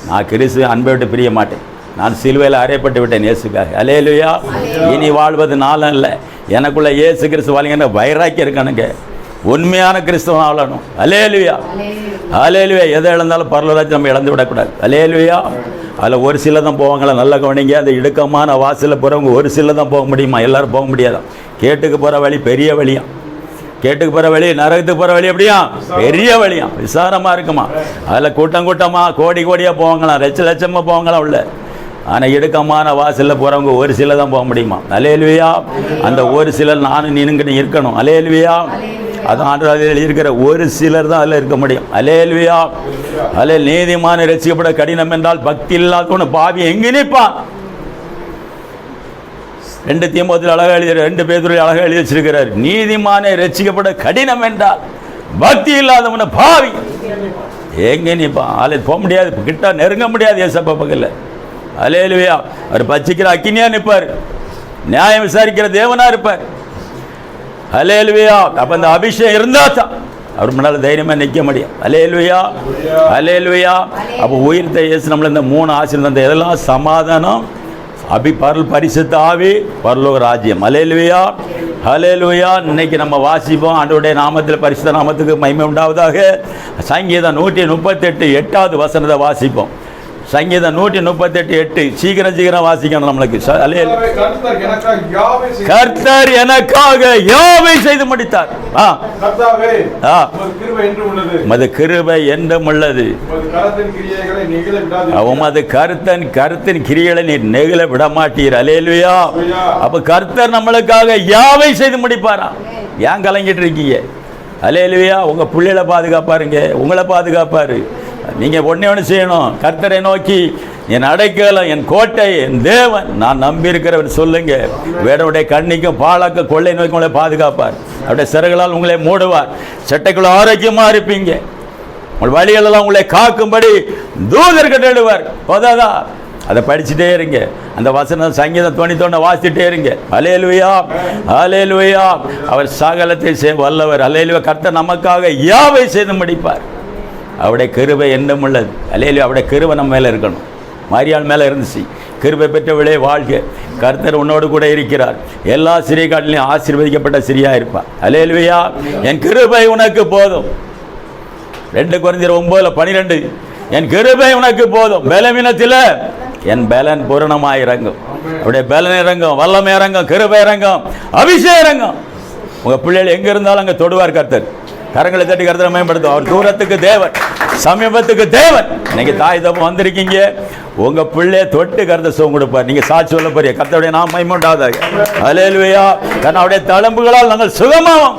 நான் கிறிஸ்துவின் அன்பை விட்டு பிரிய மாட்டேன். நான் சிலுவையில் அறையப்பட்டு விட்டேன் இயேசுக்காக. அல்லேலூயா. இனி வாழ்வது நாளும் இல்லை, எனக்குள்ள இயேசு கிறிஸ்து வாழ்கின்ற வைராக்கியம் இருக்கணுங்க. உண்மையான கிறிஸ்துவன் ஆளணும். அல்லேலூயா. அல்லேலூயா. எதை இழந்தாலும் பரலோகத்தை நம்ம இழந்து விடக்கூடாது. அல்லேலூயா. அதில் ஒரு சில தான் போவாங்களா? நல்ல கவனிங்க. அந்த இடுக்கமான வாசலில் போகிறவங்க ஒரு சில தான் போக முடியுமா? எல்லோரும் போக முடியாதான். கேட்டுக்கு போகிற வழி பெரிய வழியாம். கேட்டுக்கு போகிற வழி, நரகத்துக்கு போகிற வழி எப்படியா? பெரிய வழியாம், விசாரமாக இருக்குமா. அதில் கூட்டம் கூட்டமாக கோடி கோடியாக போவாங்களாம், லட்சமாக போவாங்களாம் உள்ள. ஆனால் இடுக்கமான வாசலில் போகிறவங்க ஒரு சில தான் போக முடியுமா? அல்லேலூயா. அந்த ஒரு சிலர் நானும் நீனுங்கிட்ட இருக்கணும். அல்லேலூயா. அது ஆண்டவரில் இருக்கிற ஒரு சிலர் தான் அதில் இருக்க முடியும். அல்லேலூயா. அதில் நீதிமான ரட்சிக்கப்பட கடினம் என்றால் பக்தி இல்லாதவனு பாவி எங்கே நிற்பான்? 2 தீமோத்தேயுவில் அழகாக எழுதி, 2 பேதுருவில் அழகாக எழுதி வச்சிருக்கிறார். நீதிமான ரட்சிக்கப்பட கடினம் என்றால் பக்தி இல்லாதவனு பாவி எங்கே நிற்பான்? அதில் போக முடியாது, கிட்ட நெருங்க முடியாது. ஏசப்பா பக்கத்தில். அல்லேலூயா. அவர் பச்சிக்கிற அக்கினியா நிற்பார், நியாயம் விசாரிக்கிற தேவனா இருப்பார். அல்லேலூயா. அப்போ அந்த அபிஷேகம் இருந்தால் தான் அவர் முன்னால் தைரியமாக நிற்க முடியும். அல்லேலூயா. அல்லேலூயா. அப்போ உயிர்த்த இயேசு நம்மள இந்த 3 ஆசீர்வாதம் எதெல்லாம்? சமாதானம், பரிசுத்த ஆவி, பரலோக ராஜ்யம். அல்லேலூயா. அல்லேலூயா. இன்னைக்கு நம்ம வாசிப்போம், ஆண்டவருடைய நாமத்தில் பரிசுத்த நாமத்துக்கு மகிமை உண்டாவதாக. சங்கீதம் 138 8வது வசனத்தை வாசிப்போம். சங்கீதம் 138 சீக்கிரம் வாசிக்கணும் நம்மளுக்கு. கர்த்தர் எனக்காக யாவை செய்து முடித்தார். உமது கிருபை என்றும் உள்ளது. உமது கர்த்தன் கிரியைகளை நீர் நெகிழ விட மாட்டீர். அல்லேலூயா. அப்ப கர்த்தர் நம்மளுக்காக யாவை செய்து முடிப்பாரா? ஏன் கலங்கிட்டு இருக்கீங்க? அல்லேலூயா. உங்கள் பிள்ளைகளை பாதுகாப்பாருங்க, உங்களை பாதுகாப்பார். நீங்கள் ஒன்று செய்யணும், கர்த்தரை நோக்கி என் அடைக்கலம், என் கோட்டை, என் தேவன், நான் நம்பியிருக்கிறவர் சொல்லுங்க. வேடனுடைய கண்ணிக்கும் பாலாக்க கொள்ளை நோக்கி உங்களை பாதுகாப்பார். அவருடைய சிறகுகளால் உங்களை மூடுவார். சட்டைக்குள்ள ஆரோக்கியமாக இருப்பீங்க. உங்கள் வழிகளெல்லாம் உங்களை காக்கும்படி தூதர் கட்டிடுவார். போதாதா? அதை படிச்சுட்டே இருங்க. அந்த வசனம் சங்கீதம் 91 வாசிச்சுட்டே இருங்க. அல்லேலூயா, அல்லேலூயா. அவர் சகலத்தை செய்ய வல்லவர். அல்லேலூயா. கர்த்தர் நமக்காக யாவை செய்து முடிப்பார். அவருடைய கிருபை என்னும் உள்ளது. அல்லேலூயா. அவருடைய கிருபை நம்ம மேலே இருக்கணும். மரியாள் மேலே இருந்துச்சு. கிருபை பெற்றவளே வாழ்க, கர்த்தர் உன்னோடு கூட இருக்கிறார். எல்லா சிறிய காட்டிலையும் ஆசீர்வதிக்கப்பட்ட சிறியா இருப்பார். அல்லேலூயா. என் கிருபை உனக்கு போதும். 2 கொரிந்தியர் 9:12. என் கிருபை உனக்கு போதும், பலவீனத்தில் என் பலன் பூரணமாக இறங்கும். அவருடைய பலன் இறங்கும், வல்லமை இறங்கும், கிருபை இறங்கும், அபிஷேகம் இறங்கும். உங்கள் பிள்ளைகள் எங்கே இருந்தாலும் அங்கே தொடுவார் கர்த்தர். கரங்களை தட்டி கர்த்தரை மேம்படுத்தும். அவர் தூரத்துக்கு தேவன், சமீபத்துக்கு தேவன். இன்னைக்கு தாய் தப்பு வந்திருக்கீங்க, உங்கள் பிள்ளைய தொட்டு கர்த்தர் சுகம் கொடுப்பார். நீங்கள் சாட்சி சொல்ல போறீங்க, கர்த்தருடைய நாம் மகிமை உண்டாவதாக. அல்லேலூயா. அவருடைய தழும்புகளால் நாங்கள் சுகமாவோம்.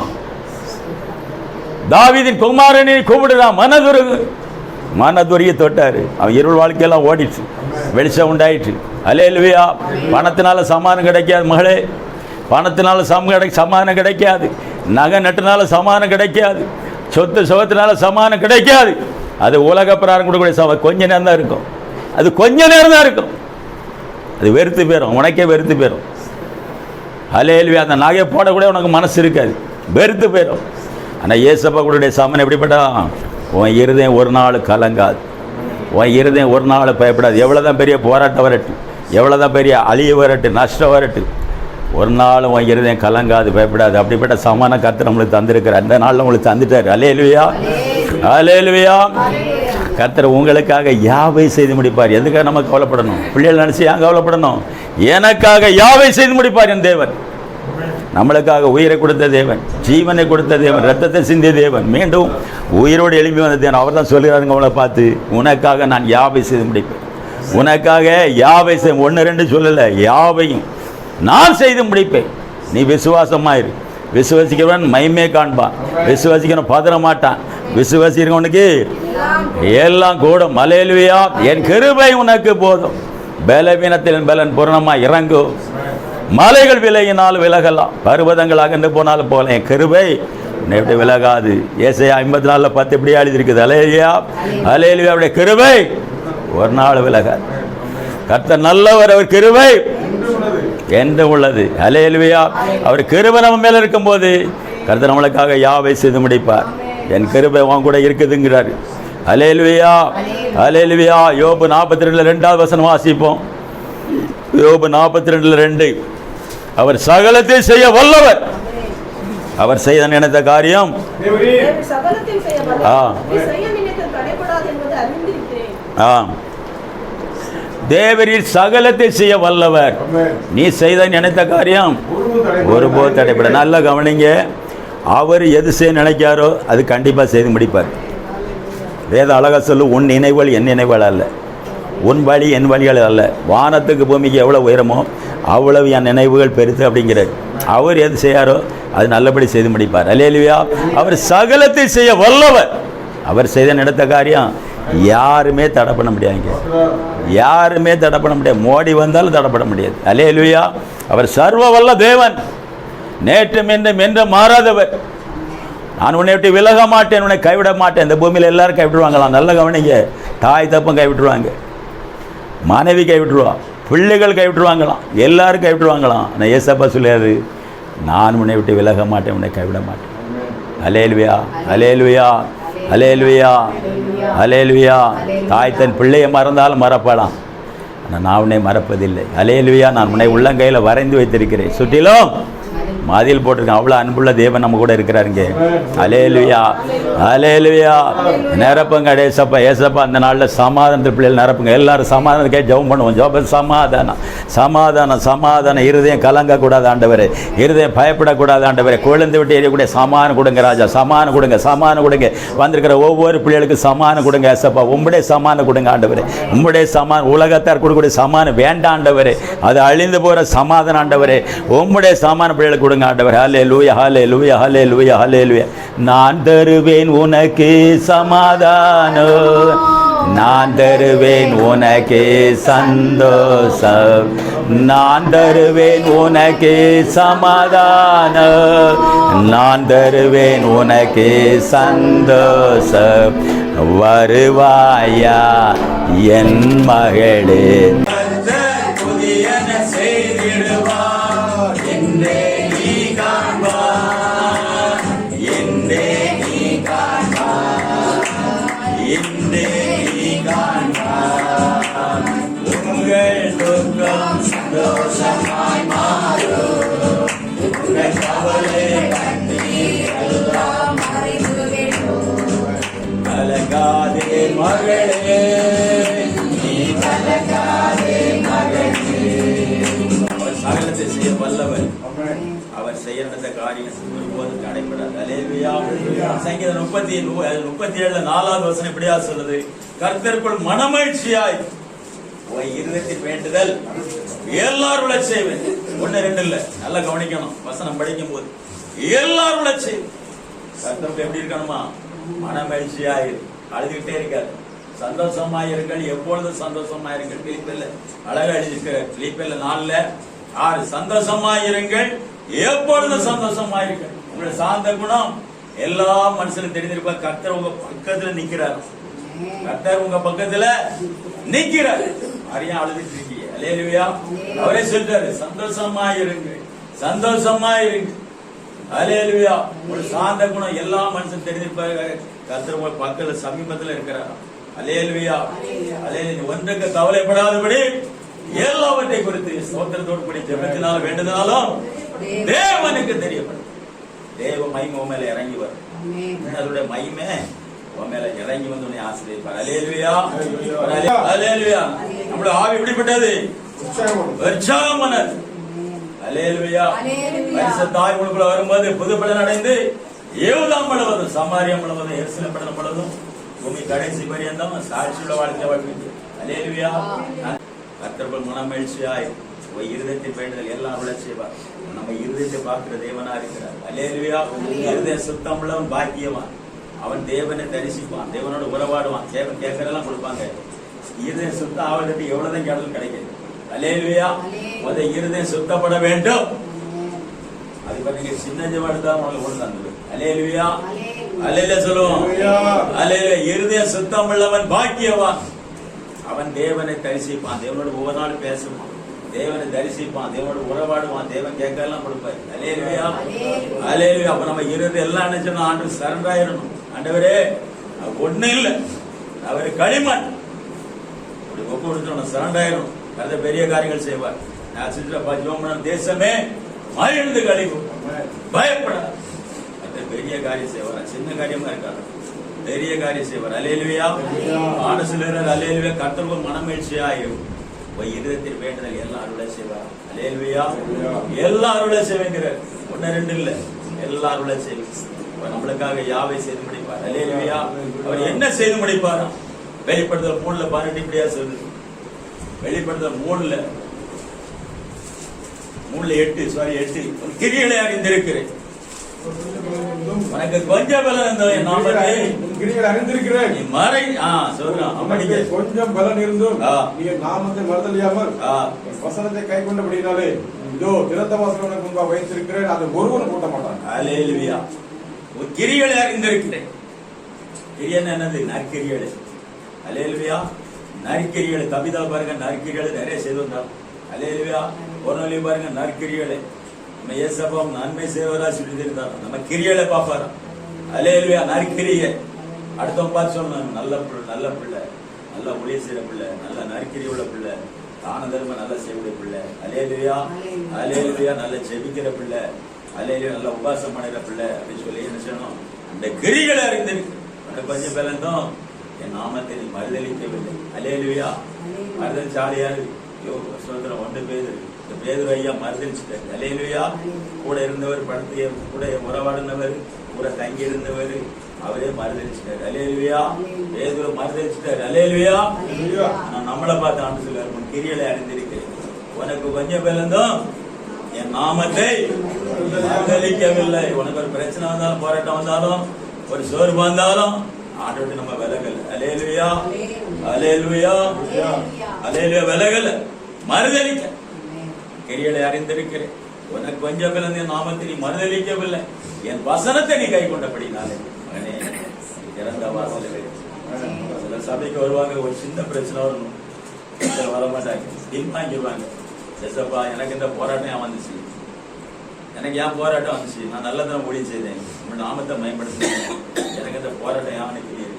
தாவீதின் குமாரனை கூப்பிடுறான், மனதுருகி தொட்டார். அவன் இருள் வாழ்க்கையெல்லாம் ஓடிச்சு, வெளிச்சம் உண்டாயிற்று. அல்லேலூயா. பணத்தினால சமாதானம் கிடைக்காது மகளே, பணத்தினால சமாதானம் கிடைக்காது. நகை நட்டுனால சமாதானம் கிடைக்காது. சொத்து சுகத்தினால சமாதானம் கிடைக்காது. அது உலக பிரகாரம் கொடுக்கக்கூடிய கொஞ்ச நேரம் தான் இருக்கும். அது கொஞ்ச நேரம் தான் இருக்கும். அது வெறுத்து போயிடும், உனக்கே வெறுத்து போயிடும். அல்லேலூயா. அந்த நகையை போடக்கூட உனக்கு மனசு இருக்காது, வெறுத்து போயிடும். ஆனால் ஏசப்பா கூட சாமன் எப்படிப்பட்டா? உன் இருதயம் ஒரு நாள் கலங்காது, உன் இருதயம் ஒரு நாள் பயப்படாது. எவ்வளோ தான் பெரிய போராட்டம் வரட்டு, எவ்வளோ தான் பெரிய அழிவு வரட்டு, நஷ்டம் வரட்டு, ஒரு நாள் உன் இருதயம் கலங்காது, பயப்படாது. அப்படிப்பட்ட சமான கர்த்தர் நம்மளுக்கு தந்திருக்கிறார். அந்த நாளில் உங்களுக்கு தந்துட்டார். அல்லேலூயா, அல்லேலூயா. கர்த்தர் உங்களுக்காக யாவை செய்து முடிப்பார். எதுக்காக நம்ம கவலைப்படணும்? பிள்ளைகள் நினச்சி ஏன் கவலைப்படணும்? எனக்காக யாவை செய்து முடிப்பார் என் தேவன். நம்மளுக்காக உயிரை கொடுத்த தேவன், ஜீவனை கொடுத்த தேவன், ரத்தத்தை சிந்திய தேவன், மீண்டும் உயிரோடு எழுப்பி வந்த தேவன். அவர் தான் சொல்கிறாருங்க அவளை பார்த்து, உனக்காக நான் யாவை செய்து முடிப்பேன். உனக்காக யாவை செய்ய 1 2 சொல்லலை, யாவையும் நான் செய்து முடிப்பேன். நீ விசுவாசமாயிரு. விசுவாசிக்கிறவன் மகிமை காண்பான், விசுவாசிக்கிறவன் பதற மாட்டான், விசுவாசிக்கிறவனுக்கு எல்லாம் கூடும். அல்லேலூயா. என் கிருபை உனக்கு போதும், பலவீனத்தில் என் பலன் பூரணமாக இறங்கும். மலைகள் விலகினால் விலகலாம், பர்வதங்கள் அகன்று போனாலும் போகலாம், என் கிருபை எப்படி விலகாது. ஏசாயா 54:10 இப்படி எழுதியிருக்குது. அல்லேலூயா, அல்லேலூயா. அவருடைய கிருபை ஒரு நாள் விலகாது. கர்த்தர் நல்லவர், அவர் கிருபை என்று உள்ளது. அல்லேலூயா. அவர் கிருபை நம்ம மேலே இருக்கும்போது கர்த்தர் நம்மளுக்காக யாவை செய்து முடிப்பார். என் கிருபை உன் கூட இருக்குதுங்கிறார். அல்லேலூயா, அல்லேலூயா. யோபு 42:2 வாசிப்போம். யோபு 42:2. அவர் சகலத்தை செய்ய வல்லவர். அவர் செய்த நினைத்த காரியம் தேவரீர் சகலத்தை செய்ய வல்லவர். நீ செய்த நினைத்த காரியம் ஒருபோது தடைப்பட. நல்லா கவனிங்க. அவர் எது செய்ய நினைக்காரோ அது கண்டிப்பாக செய்து முடிப்பார். வேத அழகா சொல்லு, உன் நினைவுகள் என் நினைவுகள் அல்ல, உன் வழி என் வழிகள் அல்ல. வானத்துக்கு பூமிக்கு எவ்வளோ உயரமோ அவ்வளவு என் நினைவுகள் பெருசு அப்படிங்கிறார். அவர் எது செய்யாரோ அது நல்லபடி செய்து முடிப்பார். அல்லேலூயா. அவர் சகலத்தை செய்ய வல்லவர். அவர் செய்த நடத்த காரியம் யாருமே தடை பண்ண முடியாதுங்க, யாருமே தடை பண்ண முடியாது. மோடி வந்தாலும் தடை பண்ண முடியாது. அல்லேலூயா. அவர் சர்வ வல்ல தேவன், நேற்றும் என்றும் மாறாதவர். நான் உன்னை விட்டு விலக மாட்டேன், உன்னை கைவிட மாட்டேன். இந்த பூமியில் எல்லாரும் கைவிட்டுருவாங்களாம். நல்ல கவனிங்க. தாய் தப்பம் கைவிட்டுருவாங்க, மனைவி கைவிட்டுருவா, பிள்ளைகள் கைவிட்டுருவாங்களாம், எல்லாரும் கைவிட்டுருவாங்களாம். நான் ஏசப்பா சொல்லியாரு, நான் உன்னை விட்டு விலக மாட்டேன், உன்னை கைவிட மாட்டேன். அல்லேலூயா, அல்லேலூயா, அல்லேலூயா, அல்லேலூயா. தாய் தன் பிள்ளையை மறந்தாலும் மறப்பலாம், ஆனால் நான் உன்னை மறப்பதில்லை. அல்லேலூயா. நான் உன்னை உள்ளங்கையில் வரைந்து வைத்திருக்கிறேன், சுற்றிலும் மதில் போட்டிருக்கேன். அவ்வளோ அன்புள்ள தேவன் நம்ம கூட இருக்கிறாருங்க. அல்லேலூயா, அல்லேலூயா. நிரப்புங்க ஏசப்பா, ஏசப்பா. அந்த நாளில் சமாதானத்தில் பிள்ளைகள் நிரப்புங்க. எல்லாரும் சமாதானத்துக்கே ஜெபம் பண்ணுவோம். ஜெபம் சமாதானம், சமாதானம், சமாதானம். இருதயம் கலங்கக்கூடாது ஆண்டவரே, இருதயம் பயப்படக்கூடாது ஆண்டவரே. குழந்தை விட்டு எரியக்கூடிய சமாதானம் கொடுங்க ராஜா, சமாதானம் கொடுங்க, சமாதானம் கொடுங்க. வந்திருக்கிற ஒவ்வொரு பிள்ளைகளுக்கும் சமாதானம் கொடுங்க ஏசப்பா. உம்முடைய சமாதானம் கொடுங்க ஆண்டவரே, உம்முடைய சமாதானம். உலகத்தார் கொடுக்கக்கூடிய சமாதானம் வேண்டாம் ஆண்டவரே, அது அழிந்து போகிற சமாதானம் ஆண்டவரே. உம்முடைய சமாதானம் பிள்ளைகளுக்கு கொடுங்க சொல்லுங்க ஆண்டவர். ஹல்லேலூயா ஹல்லேலூயா ஹல்லேலூயா ஹல்லேலூயா. நான் தருவேன் உனக்கு சமாதானம், நான் தருவேன் உனக்கு சந்தோஷம், நான் தருவேன் உனக்கு சமாதானம், நான் தருவேன் உனக்கு சந்தோஷம். வருவாயா என் மகளே. கலங்காதே மகளே, நீ கலங்காதே மகளே. அவர் சகலத்தை செய்ய வல்லவர், அவர் செய்யறத காரியம் ஒருபோது தடைபடாது. அல்லேலூயா. சங்கீதம் 37 4வது வசனம் இப்படியா சொல்லுது, கர்த்தருக்குள் மனமகிழ்ச்சியாய் இருதயத்தில் வேண்டுதல் எல்லாரும் செய்வேன். 1 2 இல்ல, நல்லா கவனிக்கணும். வசனம் படிக்கும் போது எல்லாரும் செய்வேன். கர்த்தருக்கு எப்படி இருக்கணுமா? மனமகிழ்ச்சியாயிரு, அழுதுகிட்டே இருக்காது, சந்தோஷமாயிருங்கள், எப்பொழுதும் சந்தோஷமாயிருங்கள். பிலிப்பில் அழகா எழுதியிருக்கிற பிலிப்பில் 4:6 சந்தோஷமாயிருங்கள், எப்பொழுதும் சந்தோஷமாயிருங்கள். உங்களுடைய சாந்த குணம் எல்லா மனுஷனும் தெரிஞ்சிருப்பா. கர்த்தர் உங்க பக்கத்துல நிக்கிறார், கர்த்தர் உங்க பக்கத்துல நிக்கிறார். அறியா அழுதுட்டு இருக்கீங்க, அல்லேலூயா. அவரே சொல்றாரு சந்தோஷமாயிருங்கள், சந்தோஷமாயிருங்கள். அல்லேலூயா. ஒரு சாந்த குணம் எல்லா மனுஷன் தெரிஞ்சிருப்பாரு. கர்த்தர் உங்க பக்கத்துல சமீபத்துல இருக்கிறார். அல்லேலூயா. அல்லேலூயா. ஒன்றுக்கு கவலைப்படாதபடி எல்லாவற்றை குறித்து ஸ்தோத்திரத்தோடு கூடிய ஜெபத்தினாலும் வேண்டுதனாலும் தேவனுக்கு தெரியப்படும். தேவ மகிமை உன் மேல இறங்கி வரும். அதோட மகிமை உன் மேல இறங்கி வந்து உன்னை ஆசீர்வதிப்பார். அல்லேலூயா. அல்லேலூயா. நம்முடைய ஆவி எப்படிப்பட்டது? உற்சாகமானது. அல்லேலூயா. பரிசுத்தாய் உங்களுக்குள்ள வரும்போது புதுப்பலன் அடைந்து யூதாம் முழுவதும், சமாரியா முழுவதும், எருசலேம் பட்டணம் முழுவதும், பூமி கடைசி பரியந்தம் சாட்சியுள்ள வாழ்க்கை வாழ்க்கை. அல்லேலூயா. கர்த்தருக்குள் மனமகிழ்ச்சியாய் இருதயத்தை வேண்டுதல் எல்லாம் அருள செய்வார். நம்ம இருதயத்தை பார்க்கிற தேவனா இருக்கிறார். அல்லேலூயா. இருதய சுத்தம் உள்ளவன் பாக்கியவான், அவன் தேவனை தரிசிப்பான், தேவனோட உறவாடுவான், தேவன் கேட்கறதெல்லாம் கொடுப்பாங்க. இருதயம் சுத்தம் ஆவதற்கு எவ்வளவுதான் கேட்டாலும் கிடைக்கும். அல்லேலூயா. இருதயம் சுத்தப்பட வேண்டும். அது பாத்தீங்க, சின்ன ஜெபம் உங்களுக்கு ஒண்ணு தந்தது. அல்லேலூயா. அல்லேலூயா சொல்லுவோம். அல்லேலூயா. இருதயம் சுத்தம் உள்ளவன் பாக்கியவான், அவன் தேவனை தரிசிப்பான், தேவனோட ஒவ்வொரு நாளும் பேசுவான், தேவனை தரிசிப்பான், தேவனோட உறவாடுவான், தேவன் கேட்கலாம் கொடுப்பார். அல்லேலூயா. அல்லேலூயா. அப்ப நம்ம இருதயம் எல்லாம் நினைச்சோம் ஆண்டு சரண்டாயிரணும். ஆண்டவரே ஒண்ணு இல்ல, அவரு களிமண் அப்படி ஒப்பு கொடுத்தோம், சரண்டாயிரும். கருத பெரிய காரியங்கள் செய்வார். நான் சித்திரப்பா ஜோமனம் தேசமே மகிழ்ந்து கழிவு, பயப்படாது. அது பெரிய காரியம் செய்வார். சின்ன காரியமா இருக்காது, பெரிய காரியம் செய்வார். அல்லேலூயா. ஆனசிலர் அல்லேலூயா. கர்த்தருக்கு மனமகிழ்ச்சியாயும் இருதயத்தில் வேண்டுதல் எல்லாம் அருளை செய்வார். அல்லேலூயா. எல்லா அருளை செய்வேங்கிறார். 1 2 இல்ல, எல்லா அருளை செய்வார். நம்மளுக்காக யாவை செய்து முடிப்பார். அல்லேலூயா. அவர் என்ன செய்து முடிப்பார்? வெளிப்படுத்தல் 3 18 இப்படியா சொல்லுது. வெளிப்படுத்தல் 3 8 கிரிகளை அறிந்திருக்கிறேன், உனக்கு கொஞ்சம் பலன் இருந்தோம், நாமத்தை அறிந்திருக்கிறேன், மறை சொல்றான். கொஞ்சம் பலன் இருந்தும் நீங்க நாமத்தை மறந்தலியாமல் வசனத்தை கை கொண்டபடினாலே இதோ திறந்த வாசல் உனக்கு முன்பாக வைத்திருக்கிறேன், அதை ஒருவனும் கூட்ட மாட்டான். அல்லேலூயா. கிரிகளை அறிந்திருக்கிறேன். கிரியன் என்னது? நற்கிரிகளை. அல்லேலூயா. நற்கிரிகளை. கவிதா பாருங்க, நற்கிரிகளை நிறைய செய்து வந்தார். அல்லேலூயா. ஒருநாளி பாருங்க, நற்கிரிகளை. நம்ம ஏசப்பம் நன்மை செய்வதா சொல்லி இருந்தார், நம்ம கிரிகளை பார்ப்பாரு. அல்லேலூயா. நற்கிரியை அடுத்தவங்க பார்த்து சொல்லணும், நல்ல பிள்ளை, நல்ல பிள்ளை, நல்ல ஒளிய செய்யற பிள்ளை, நல்ல நற்கிரி உள்ள பிள்ளை, தான தர்மம் நல்லா செய்யக்கூடிய பிள்ளை. அல்லேலூயா. அல்லேலூயா. நல்ல செபிக்கிற பிள்ளை. அல்லேலூயா. நல்ல உபாசம் பண்ணுற பிள்ளை அப்படின்னு சொல்லி என்ன செய்யணும்? அந்த கிரிகளை அறிந்திருக்கு. கொஞ்சம் பேலந்தும் என் நாமத்தை நீ மறுதளிக்கவில்லை. அல்லேலூயா. மறுதளிச்சு ஆளியாரு சோதரம் 1 பேதுரு, இந்த பேதுரு ஐயா மறுதளிச்சுட்டாரு. அல்லேலூயா. கூட இருந்தவர், படத்தைய கூட உறவாடினவர், கூட தங்கி இருந்தவர், அவரே மறுதளிச்சுட்டாரு. அல்லேலூயா. பேதுரு மறுதளிச்சுட்டாரு. அல்லேலூயா. நான் நம்மளை பார்த்து ஆண்டு சொல்லுவார், உன் கிரிகளை அறிந்திருக்கிறேன், உனக்கு கொஞ்சம் பேலந்தும் என் நாமத்தை மறுதலிக்கவில்லை. உனக்கு ஒரு பிரச்சனை வந்தாலும் போராட்டம் வந்தாலும் ஒரு சோர்வு வந்தாலும் ஆண்டவர்கிட்ட நம்ம விலகல். அல்லேலூயா அல்லேலூயா அல்லேலூயா. விலகல் மறுதலிக்க கிரியைகளை அறிந்திருக்கிறேன். உனக்கு கொஞ்சம் பிறந்த நாமத்தை நீ மறுதலிக்கவில்லை, என் வசனத்தை நீ கை கொண்டபடினாலே மகனே இறந்த வாசல். சில சபைக்கு வருவாங்க, ஒரு சின்ன பிரச்சனை வரணும், வர மாட்டாங்க, தீர்மானிக்கிடுவாங்க. எசப்பா எனக்கு இந்த போராட்டம் ஏன் வந்துச்சு, எனக்கு ஏன் போராட்டம் வந்துச்சு, நான் நல்லதனம் ஊழியம் செய்தேன், உங்கள் நாமத்தை பயன்படுத்தினேன், எனக்கு இந்த போராட்டம் ஏன் எனக்கு இருக்கு,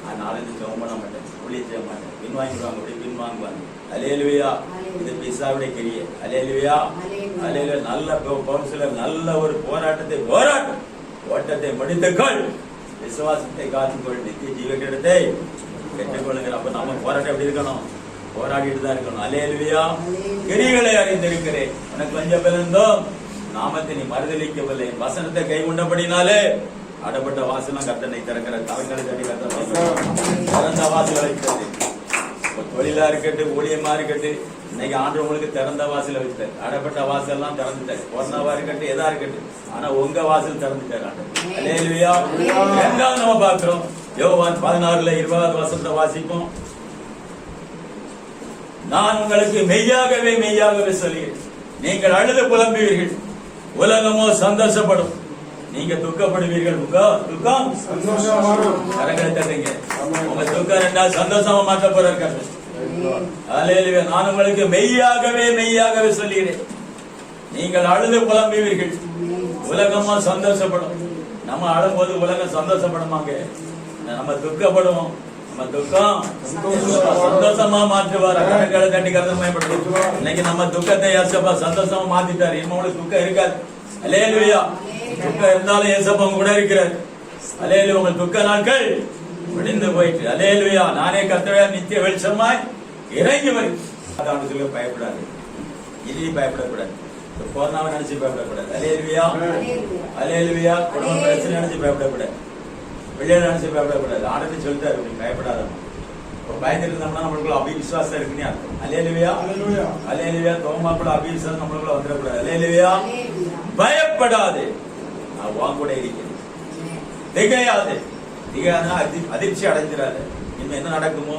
நான் நாளைக்கு ஜெபம் பண்ண மாட்டேன், ஊழியம் செய்ய மாட்டேன், பின்வாங்கிடுவாங்க. அப்படி பின்வாங்குவாங்க. அல்லேலூயா. இது பிசாவுடைய கிரியை. அல்லேலூயா அல்லேலூயா. நல்ல பவுன்சிலர் நல்ல ஒரு போராட்டத்தை போராட்டம் ஓட்டத்தை முடித்துக்கொள், விசுவாசத்தை காத்துக்கொள், நித்திய ஜீவக்கிடத்தை பெற்றுக்கொள்ளுங்கள். அப்ப நம்ம போராட்டம் எப்படி இருக்கணும், போராடிட்டு தான் இருக்கணும். அல்லேலூயா. கிரிகளை அறிந்திருக்கிறேன், எனக்கு கொஞ்சம் பிறந்தோம் நாமத்தை நீ மறுதலிக்கவில்லை, வசனத்தை கை கொண்டபடினாலே அடப்பட்ட வாசலாம் கர்த்தனை திறக்கிற தவங்களை தட்டி திறந்த வாசல் வைத்தது. தொழிலா இருக்கட்டும், ஊழியமா இருக்கட்டும், இன்னைக்கு ஆண்டு உங்களுக்கு திறந்த வாசல வைத்தார். அடப்பட்ட வாசல் எல்லாம் திறந்துட்டார். கொரோனாவா இருக்கட்டும், எதா இருக்கட்டும், ஆனா உங்க வாசல் திறந்துட்டார் ஆண்டு. அல்லேலூயா. ரெண்டாவது நம்ம பார்க்கிறோம், யோவான் 16:20 வசனத்தை வாசிப்போம். நான் உங்களுக்கு மெய்யாகவே மெய்யாகவே சொல்கிறேன், நீங்கள் அழுது புலம்புவீர்கள், உலகமோ சந்தோஷப்படும், நீங்க துக்கப்படுவீர்கள், உங்க துக்கம் கரங்களை தட்டுங்க. உங்க துக்கம் ரெண்டாவது சந்தோஷமா மாற்ற போறாரு. அல்லேலூயா. நான் உங்களுக்கு மெய்யாகவே மெய்யாகவே சொல்கிறேன், நீங்கள் அழுது புலம்புவீர்கள், உலகமா சந்தோஷப்படும். நம்ம அழும்போது உலகம் சந்தோஷப்படுமாங்க, நம்ம துக்கப்படுவோம், நம்ம துக்கம் சந்தோஷமா மாற்றுவார். கரங்களை தட்டி கருத்து பயன்படுத்தும். இன்னைக்கு நம்ம துக்கத்தை ஏசப்பா சந்தோஷமா மாத்திட்டாரு. இன்னொரு துக்கம் இருக்காது. அல்லேலூயா. துக்கம் இருந்தாலும் ஏசப்பா கூட இருக்கிறார். அல்லேலூயா. உங்கள் துக்க நாட்கள் முடிந்து போயிட்டு. அல்லேலூயா. நானே கர்த்தரே நித்திய வெளிச்சமாய் இறங்கி வருகிறேன். பயப்படாது, இனி பயப்படக்கூடாது, கொரோனாவை நினைச்சு பயப்படக்கூடாது. அல்லேலூயா அல்லேலூயா. குடும்ப பிரச்சனை நினைச்சு பயப்படக்கூடாது, பிள்ளைகளை நினைச்சு பயப்படக்கூடாது. ஆண்டவரே சொல்லிட்டாரு, நீ பயப்படாதம்மா. பயந்துட்டு இருந்தோம்னா நம்மளுக்குள்ள அபிவிசுவாசம் இருக்குன்னு அர்த்தம். அல்லேலூயா அல்லேலூயா. தோமாக்குள்ள அபிவிசுவாசம் நம்மளுக்குள்ள வந்துடக்கூடாது. அல்லேலூயா. பயப்படாது, நான் உன் கூட இருக்கிறேன். திகையாது, திகையாதுன்னா அதிர்ச்சி அடைஞ்சிடாது. இனிமே என்ன நடக்குமோ,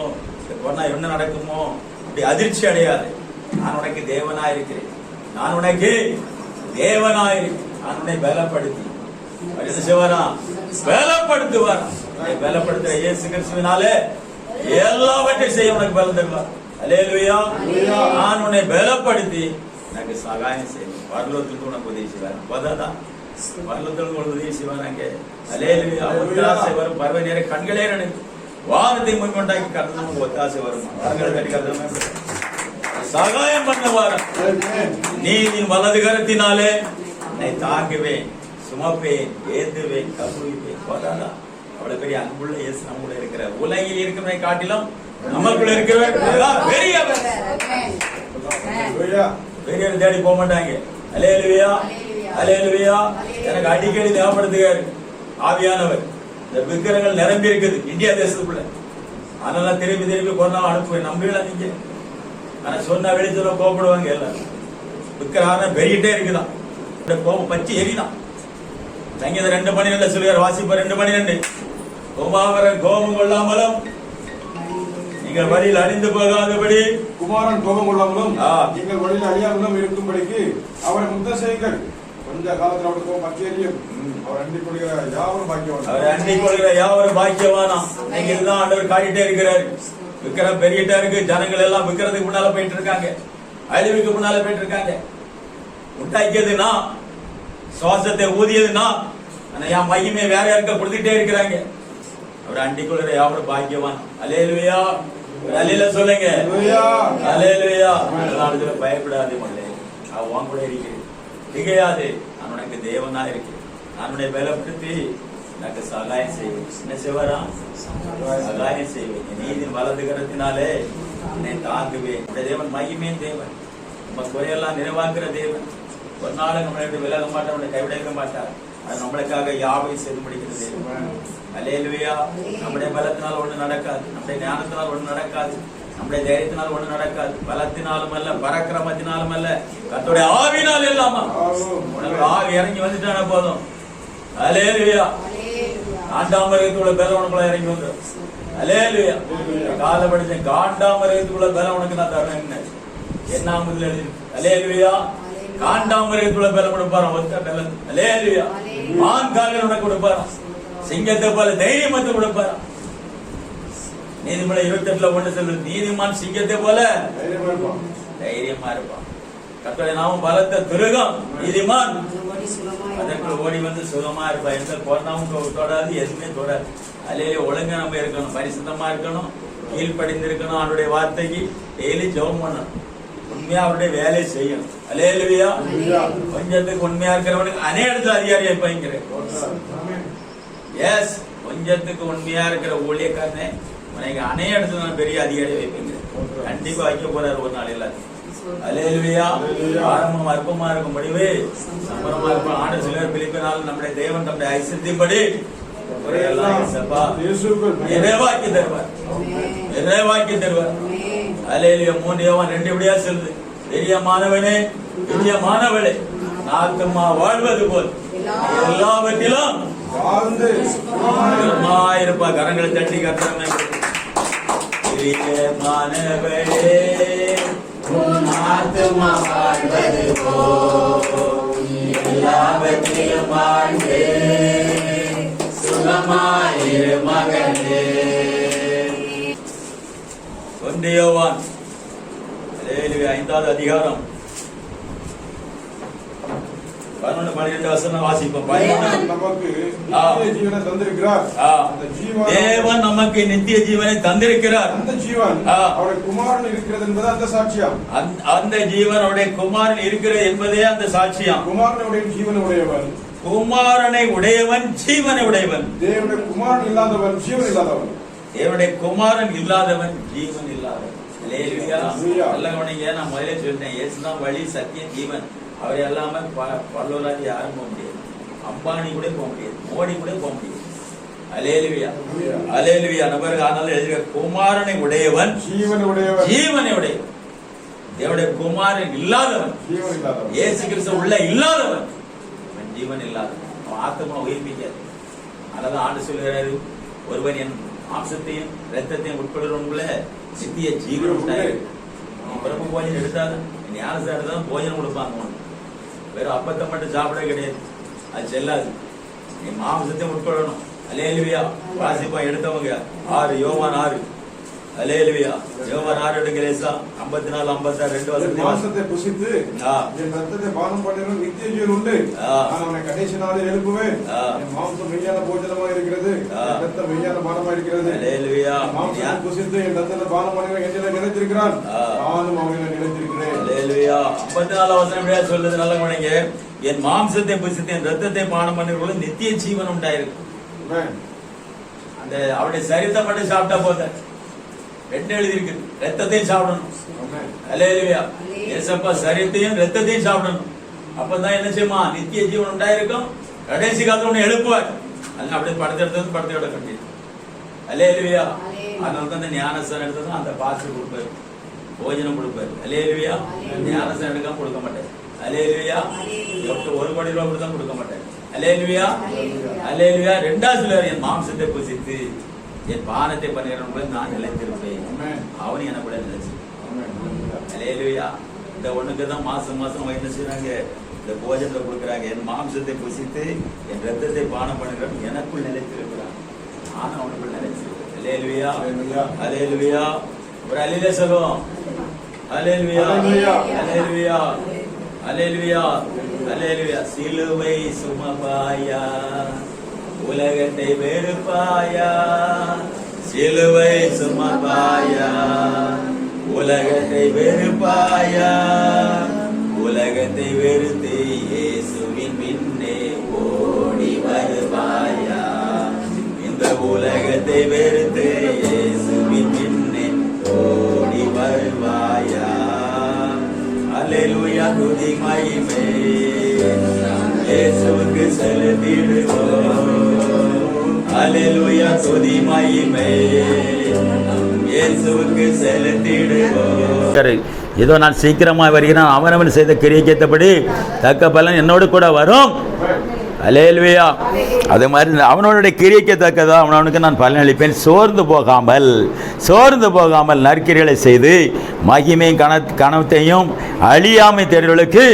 கொரோனா என்ன நடக்குமோ அப்படி அதிர்ச்சி அடையாது. நான் உனக்கு தேவனா இருக்கிறேன், நான் உனக்கு தேவனா இருக்கிறேன். நான் உன்னை பலப்படுத்தி சிவனா பலப்படுத்துவார். பலப்படுத்துற இயேசு கிறிஸ்துவினாலே எல்லாவற்றையும் செய்ய உனக்கு பலம் தருவார். அல்லேலூயா. நான் உன்னை பலப்படுத்தி எனக்கு சகாயம் செய்வேன். பரலோகத்துக்கு உனக்கு உதவி செய்வார். அப்பதான் பரலோகத்துக்கு உனக்கு உதவி செய்வாங்க. அல்லேலூயா. ஒத்தாசை வரும் பருவ நேர கண்களே நினைவு வானத்தை முன்கொண்டாக்கி கர்த்தனுக்கு ஒத்தாசை வரும். சகாயம் பண்ணுவார். நீதின் வலது கரத்தினாலே என்னை தாங்குவேன், சுமப்பேன், ஏந்துவேன், கப்புவிப்பேன். போதாதா? அவ்வளவு பெரிய அன்புள்ள இயேசு நம்ம கூட இருக்கிற உலகில் இருக்கிறவனை காட்டிலும் நமக்குள்ள இருக்கிறவன் பெரியவர் தேடி போக மாட்டாங்க. அல்லேலூயா அல்லேலூயா. எனக்கு அடிக்கடி ஞாபகப்படுத்துகிறார் ஆவியானவர். இந்த விக்கிரங்கள் நிரம்பி இருக்குது இந்தியா தேசத்துக்குள்ள. அதனால திருப்பி திருப்பி கொரோனா அனுப்புவேன். நம்பல நீங்க, ஆனா சொன்னா வெளிச்சல கோபப்படுவாங்க. எல்லாம் விக்கிரகான பெருகிட்டே இருக்குதான், கோபம் பற்றி எரிதான். சங்கீதம் 2:12 சொல்லுவார், வாசிப்ப 2:12. கோபாவரன் கோபம் கொள்ளாமலும் நீங்கள் வழியில் அழிந்து போகாதபடி, குமாரன் கோபம் கொள்ளாமலும் நீங்கள் வழியில் அழியாமலும் இருக்கும்படிக்கு அவரை முத்தம் செய்யுங்கள். கொஞ்ச காலத்தில் அவருக்கு கோபம் பற்றி எரியும். அவர் அண்டிக் கொள்கிற யாவரும் பாக்கியவான். அவர் அண்டிக் கொள்கிற யாவரும் பாக்கியவானா. நீங்க இதுதான் ஆண்டவர் காட்டிட்டே இருக்கிறாரு. விக்கிரம் பெருகிட்டே இருக்கு. ஜனங்கள் எல்லாம் விக்கிறதுக்கு முன்னால போயிட்டு இருக்காங்க, அழிவுக்கு முன்னால போயிட்டு இருக்காங்க. உண்டாக்கியதுன்னா சுவாசத்தை ஊதியதுன்னா என் மகிமையை வேற யாருக்க கொடுத்துட்டே இருக்கிறாங்க. அவர் அண்டிக் கொள்கிற யாவரும் பாக்கியவான். அல்லேலூயா. அல்லேலூயா சொல்லுங்க. அல்லேலூயா. பயப்படாதே மகளே, அவன் உன் கூட இருக்கிறேன். திகையாது, நான் உனக்கு தேவனா இருக்கிறேன். நான் உன்னை பலப்படுத்தி எனக்கு சகாயம் செய்வேன். என்ன செய்வாரா? சகாயம் செய்வேன். நீதின் வலது கரத்தினாலே என்னை தாங்குவேன். தேவன் மகிமையின் தேவன், நம்ம குறையெல்லாம் நிறைவாக்குற தேவன். ஒரு நாள் நம்மளை விலக மாட்டார், நம்மளை கைவிட மாட்டார். அது நம்மளுக்காக யாவை செய்து முடிக்கிறது தேவன். அல்லேலூயா. நம்முடைய பலத்தினால் ஒண்ணு நடக்காது, நம்முடைய ஞானத்தினால் ஒண்ணு நடக்காது. நம்முடைய தைரியத்தினால் ஒண்ணு நடக்காது, பலத்தினாலும் அல்ல, பராக்கிரமத்தினாலும் அல்ல, கர்த்தருடைய ஆவியினால் இல்லாம உனக்கு ஆவி இறங்கி வந்துட்டான போதும். அல்லேலூயா. காண்டாமரத்துக்குள்ள பலம் உனக்குள்ள இறங்கி வந்துடும். அல்லேலூயா. கால படிச்ச காண்டாமரத்துக்குள்ள பலம் உனக்கு நான் தரேன். என்ன முதல்ல எழுதி. அல்லேலூயா. காண்டாமரத்துக்குள்ள பலம் கொடுப்பாரு ஒத்த பலம். அல்லேலூயா. மான் காலில் உனக்கு கொடுப்பாரு, சிங்கத்தை போல தைரியமத்தை கொடுப்பாரு. நீதிமன்ற 28 ஒன்று சொல்லுது, நீதிமான் சிங்கத்தை போல தைரியமா இருப்பான். கர்த்தருடைய நாமம் பலத்த துருகம், நீதிமான் அதற்குள் ஓடி வந்து சுகமா இருப்பான். எந்த கொரோனாவும் தொடாது, எதுவுமே தொடாது. அல்லேலூயா. ஒழுங்கா நம்ம இருக்கணும், பரிசுத்தமா இருக்கணும், கீழ்ப்படிந்து இருக்கணும். அவருடைய வார்த்தைக்கு டெய்லி ஜெபம் பண்ணணும், உண்மையா அவருடைய வேலையை செய்யணும். அல்லேலூயா. கொஞ்சத்துக்கு உண்மையா இருக்கிறவனுக்கு அநேக இடத்துல அதிகாரியா இருப்பாங்கிறேன். எஸ், கொஞ்சத்துக்கு உண்மையா இருக்கிற ஊழியக்காரனே உனக்கு அநேக இடத்துல நான் பெரிய அதிகாரியை வைப்பீங்க. கண்டிப்பா வைக்க போறாரு ஒரு நாள் எல்லாத்தையும். அல்லேலூயா. ஆரம்பம் அற்பமா இருக்கும், முடிவு சம்பரமா இருக்கும். ஆண்டு சிலர் பிலிப்பினால் நம்முடைய தேவன் நம்முடைய ஐசியத்தின்படி நிறைவாக்கி தருவார், நிறைவாக்கி தருவார். அல்லேலூயா. 3 யோவான் 2 எப்படியா சொல்லுது, பெரியமானவனே பெரியமானவளே, நாத்துமா வாழ்வது போல் எல்லாவற்றிலும் இருப்பா. கரங்களை தட்டி கட்டுறாங்க. பிரியமானவளே ஆத்துமா வாழ்வது போல் எல்லாவற்றிலும் வாழ்ந்து சுகமாயிரு மகனே. 1 யோவான் 5வது அதிகாரம் 11-12 வசனம் வாசிப்போம். தேவன் நமக்கு நித்திய ஜீவனை தந்திருக்கிறார். அந்த ஜீவன் அவருடைய குமாரன் இருக்கிறது என்பது அந்த சாட்சியம். அந்த ஜீவன் அவருடைய குமாரன் இருக்கிறது என்பதே அந்த சாட்சியம். குமாரனுடைய ஜீவனை உடையவன், குமாரனை உடையவன் ஜீவனை உடையவன். தேவனுடைய குமாரன் இல்லாதவன் ஜீவன் இல்லாதவன். தேவனுடைய குமாரன் இல்லாதவன் ஜீவன் இல்லாதவன். அல்லேலூயா. நல்ல கவனிங்க. நான் முதல்ல சொல்லிட்டேன், இயேசுதான் வழி, சத்தியம், ஜீவன். அவர் எல்லாமே பல்லவராஜ் யாரும் போக முடியாது, அம்பானி கூட போக முடியாது, மோடி கூட போக முடியாது. அல்லேலூயா. அல்லேலூயா. நபருக்கு ஆனாலும் எழுதிய குமாரனை உடையவன் ஜீவனை உடையவன், ஜீவனை உடையவன். தேவனுடைய குமாரன் இல்லாதவன், இயேசு கிறிஸ்து உள்ள இல்லாதவன், ஜீவன் இல்லாதவன். அவன் ஆத்மா உயிர்ப்பிக்காது. அதனால ஆண்டு சொல்கிறாரு, ஒருவன் என் மாம்சத்தையும் ரத்தத்தையும் உட்கொள்றவங்கள சித்திய ஜீவன் உண்டாயிருக்கு. பிரபு போஜனம் எடுத்தாலும் ஞானசார தான் போஜனம் கொடுப்பாங்க. வெறும் அப்பத்தை மட்டும் சாப்பிட கிடையாது, அது செல்லாது. நீ மாம்சத்தை உட்கொள்ளணும். அல்லேலூயா. வாசிப்பா எடுத்தவங்க 6 யோவான் 6. அல்லேலூயா. யோவான் 6 எடுக்கிறேசா 54 56 2 மாம்சத்தை புசித்து என் ரத்தத்தை பானம் பண்ணுகிற நித்திய ஜீவன் உண்டு, நான் அவனை கடைசி நாளில் எழுப்புவேன். என் மாம்சம் மெய்யான போஜனமா இருக்கிறது, ரத்தம் மெய்யான பானமா இருக்கிறது. அல்லேலூயா. மாம்சத்தை புசித்து என் ரத்தத்தை பானம் பண்ணுகிற என்னில நிலைத்திருக்கிறான், நானும் அவனில நிலைத்திருக்கிறேன். அல்லேலூயா. 54 வசனம் எப்படியா சொல்லுது, நல்ல கவனிங்க. என் மாம்சத்தை புசித்து என் ரத்தத்தை பானம் பண்ணுகிறவர்களுக்கு நித்திய ஜீவன் உண்டாயிருக்கு. அந்த அவருடைய சரீரத்தை மட்டும் சாப்பிட்டா போத, 2 எழுதியிருக்கு, ரத்தத்தையும் சாப்பிடணும். அல்லேலூயா. ஏசப்பா சரீரத்தையும் ரத்தத்தையும் சாப்பிடணும். அப்பதான் என்ன செய்யுமா, நித்திய ஜீவன் உண்டாயிருக்கும். கடைசி காலத்துல ஒண்ணு எழுப்புவார். அதனால அப்படியே படத்தை எடுத்தது படத்தையோட கட்டி. அல்லேலூயா. அதனால தான் ஞானஸ்தானம் எடுத்ததும் அந்த பாசு கொடுப்பாரு, போஜனம் கொடுப்பாரு. அல்லேலூயா. ஞானஸ்தானம் எடுக்காம கொடுக்க மாட்டேன். அல்லேலூயா. ₹1 கோடி கொடுத்தா கொடுக்க மாட்டேன். அல்லேலூயா. அல்லேலூயா. 2வது சொல்றாரு, என் மாம்சத்தை புசித்து என் பானத்தை பண்ணுகிறவங்க நான் நிலைத்திருப்பேன், அவனு எனக்கு கூட நிலைச்சு. அல்லேலூயா. இந்த ஒண்ணுக்கு தான் மாசம் மாசம் என்ன செய்யறாங்க, இந்த போஜனத்தை கொடுக்குறாங்க. என் மாம்சத்தை புசித்து என் ரத்தத்தை பானம் பண்ணுகிறவன் எனக்குள் நிலைத்திருக்கிறான், நானும் அவனுக்குள் நிலைச்சிருக்கேன். அல்லேலூயா. அல்லேலூயா. ஒரு அல்லேலூயா சொல்லுவோம். அல்லேலூயா. அல்லேலூயா. அல்லேலூயா. அல்லேலூயா. சிலுவை சுமப்பாயா, உலகத்தை வெறுப்பாயா, சிலுவை சுமப்பாயா, உலகத்தை வெறுப்பாயா, உலகத்தை வெறுத்து இயேசுவின் பின்னே ஓடி வருவாயா, இந்த உலகத்தை வெறுத்து இயேசுவின் பின்னே ஓடி வருவாயா. அல்லேலூயா. துதி மகிமை இயேசுவுக்கு செலுத்திடுவோம். அல்லேலூயா. துதி மகிமை இயேசுவுக்கு செலுத்திடுவோம். ஏதோ நான் சீக்கிரமாக வருகிறேன், அவனவன் செய்த கிரியைக்கேற்றபடி தக்க பலன் என்னோடு கூட வரும். அல்லேலூயா. அது மாதிரி அவனோட கிரியைக்கு தக்கதா அவனுக்கு நான் பலன் அளிப்பேன். சோர்ந்து போகாமல் நற்கிரிகளை செய்து மகிமையும் கனத்தையும் அழியாமை தேடுகளுக்கு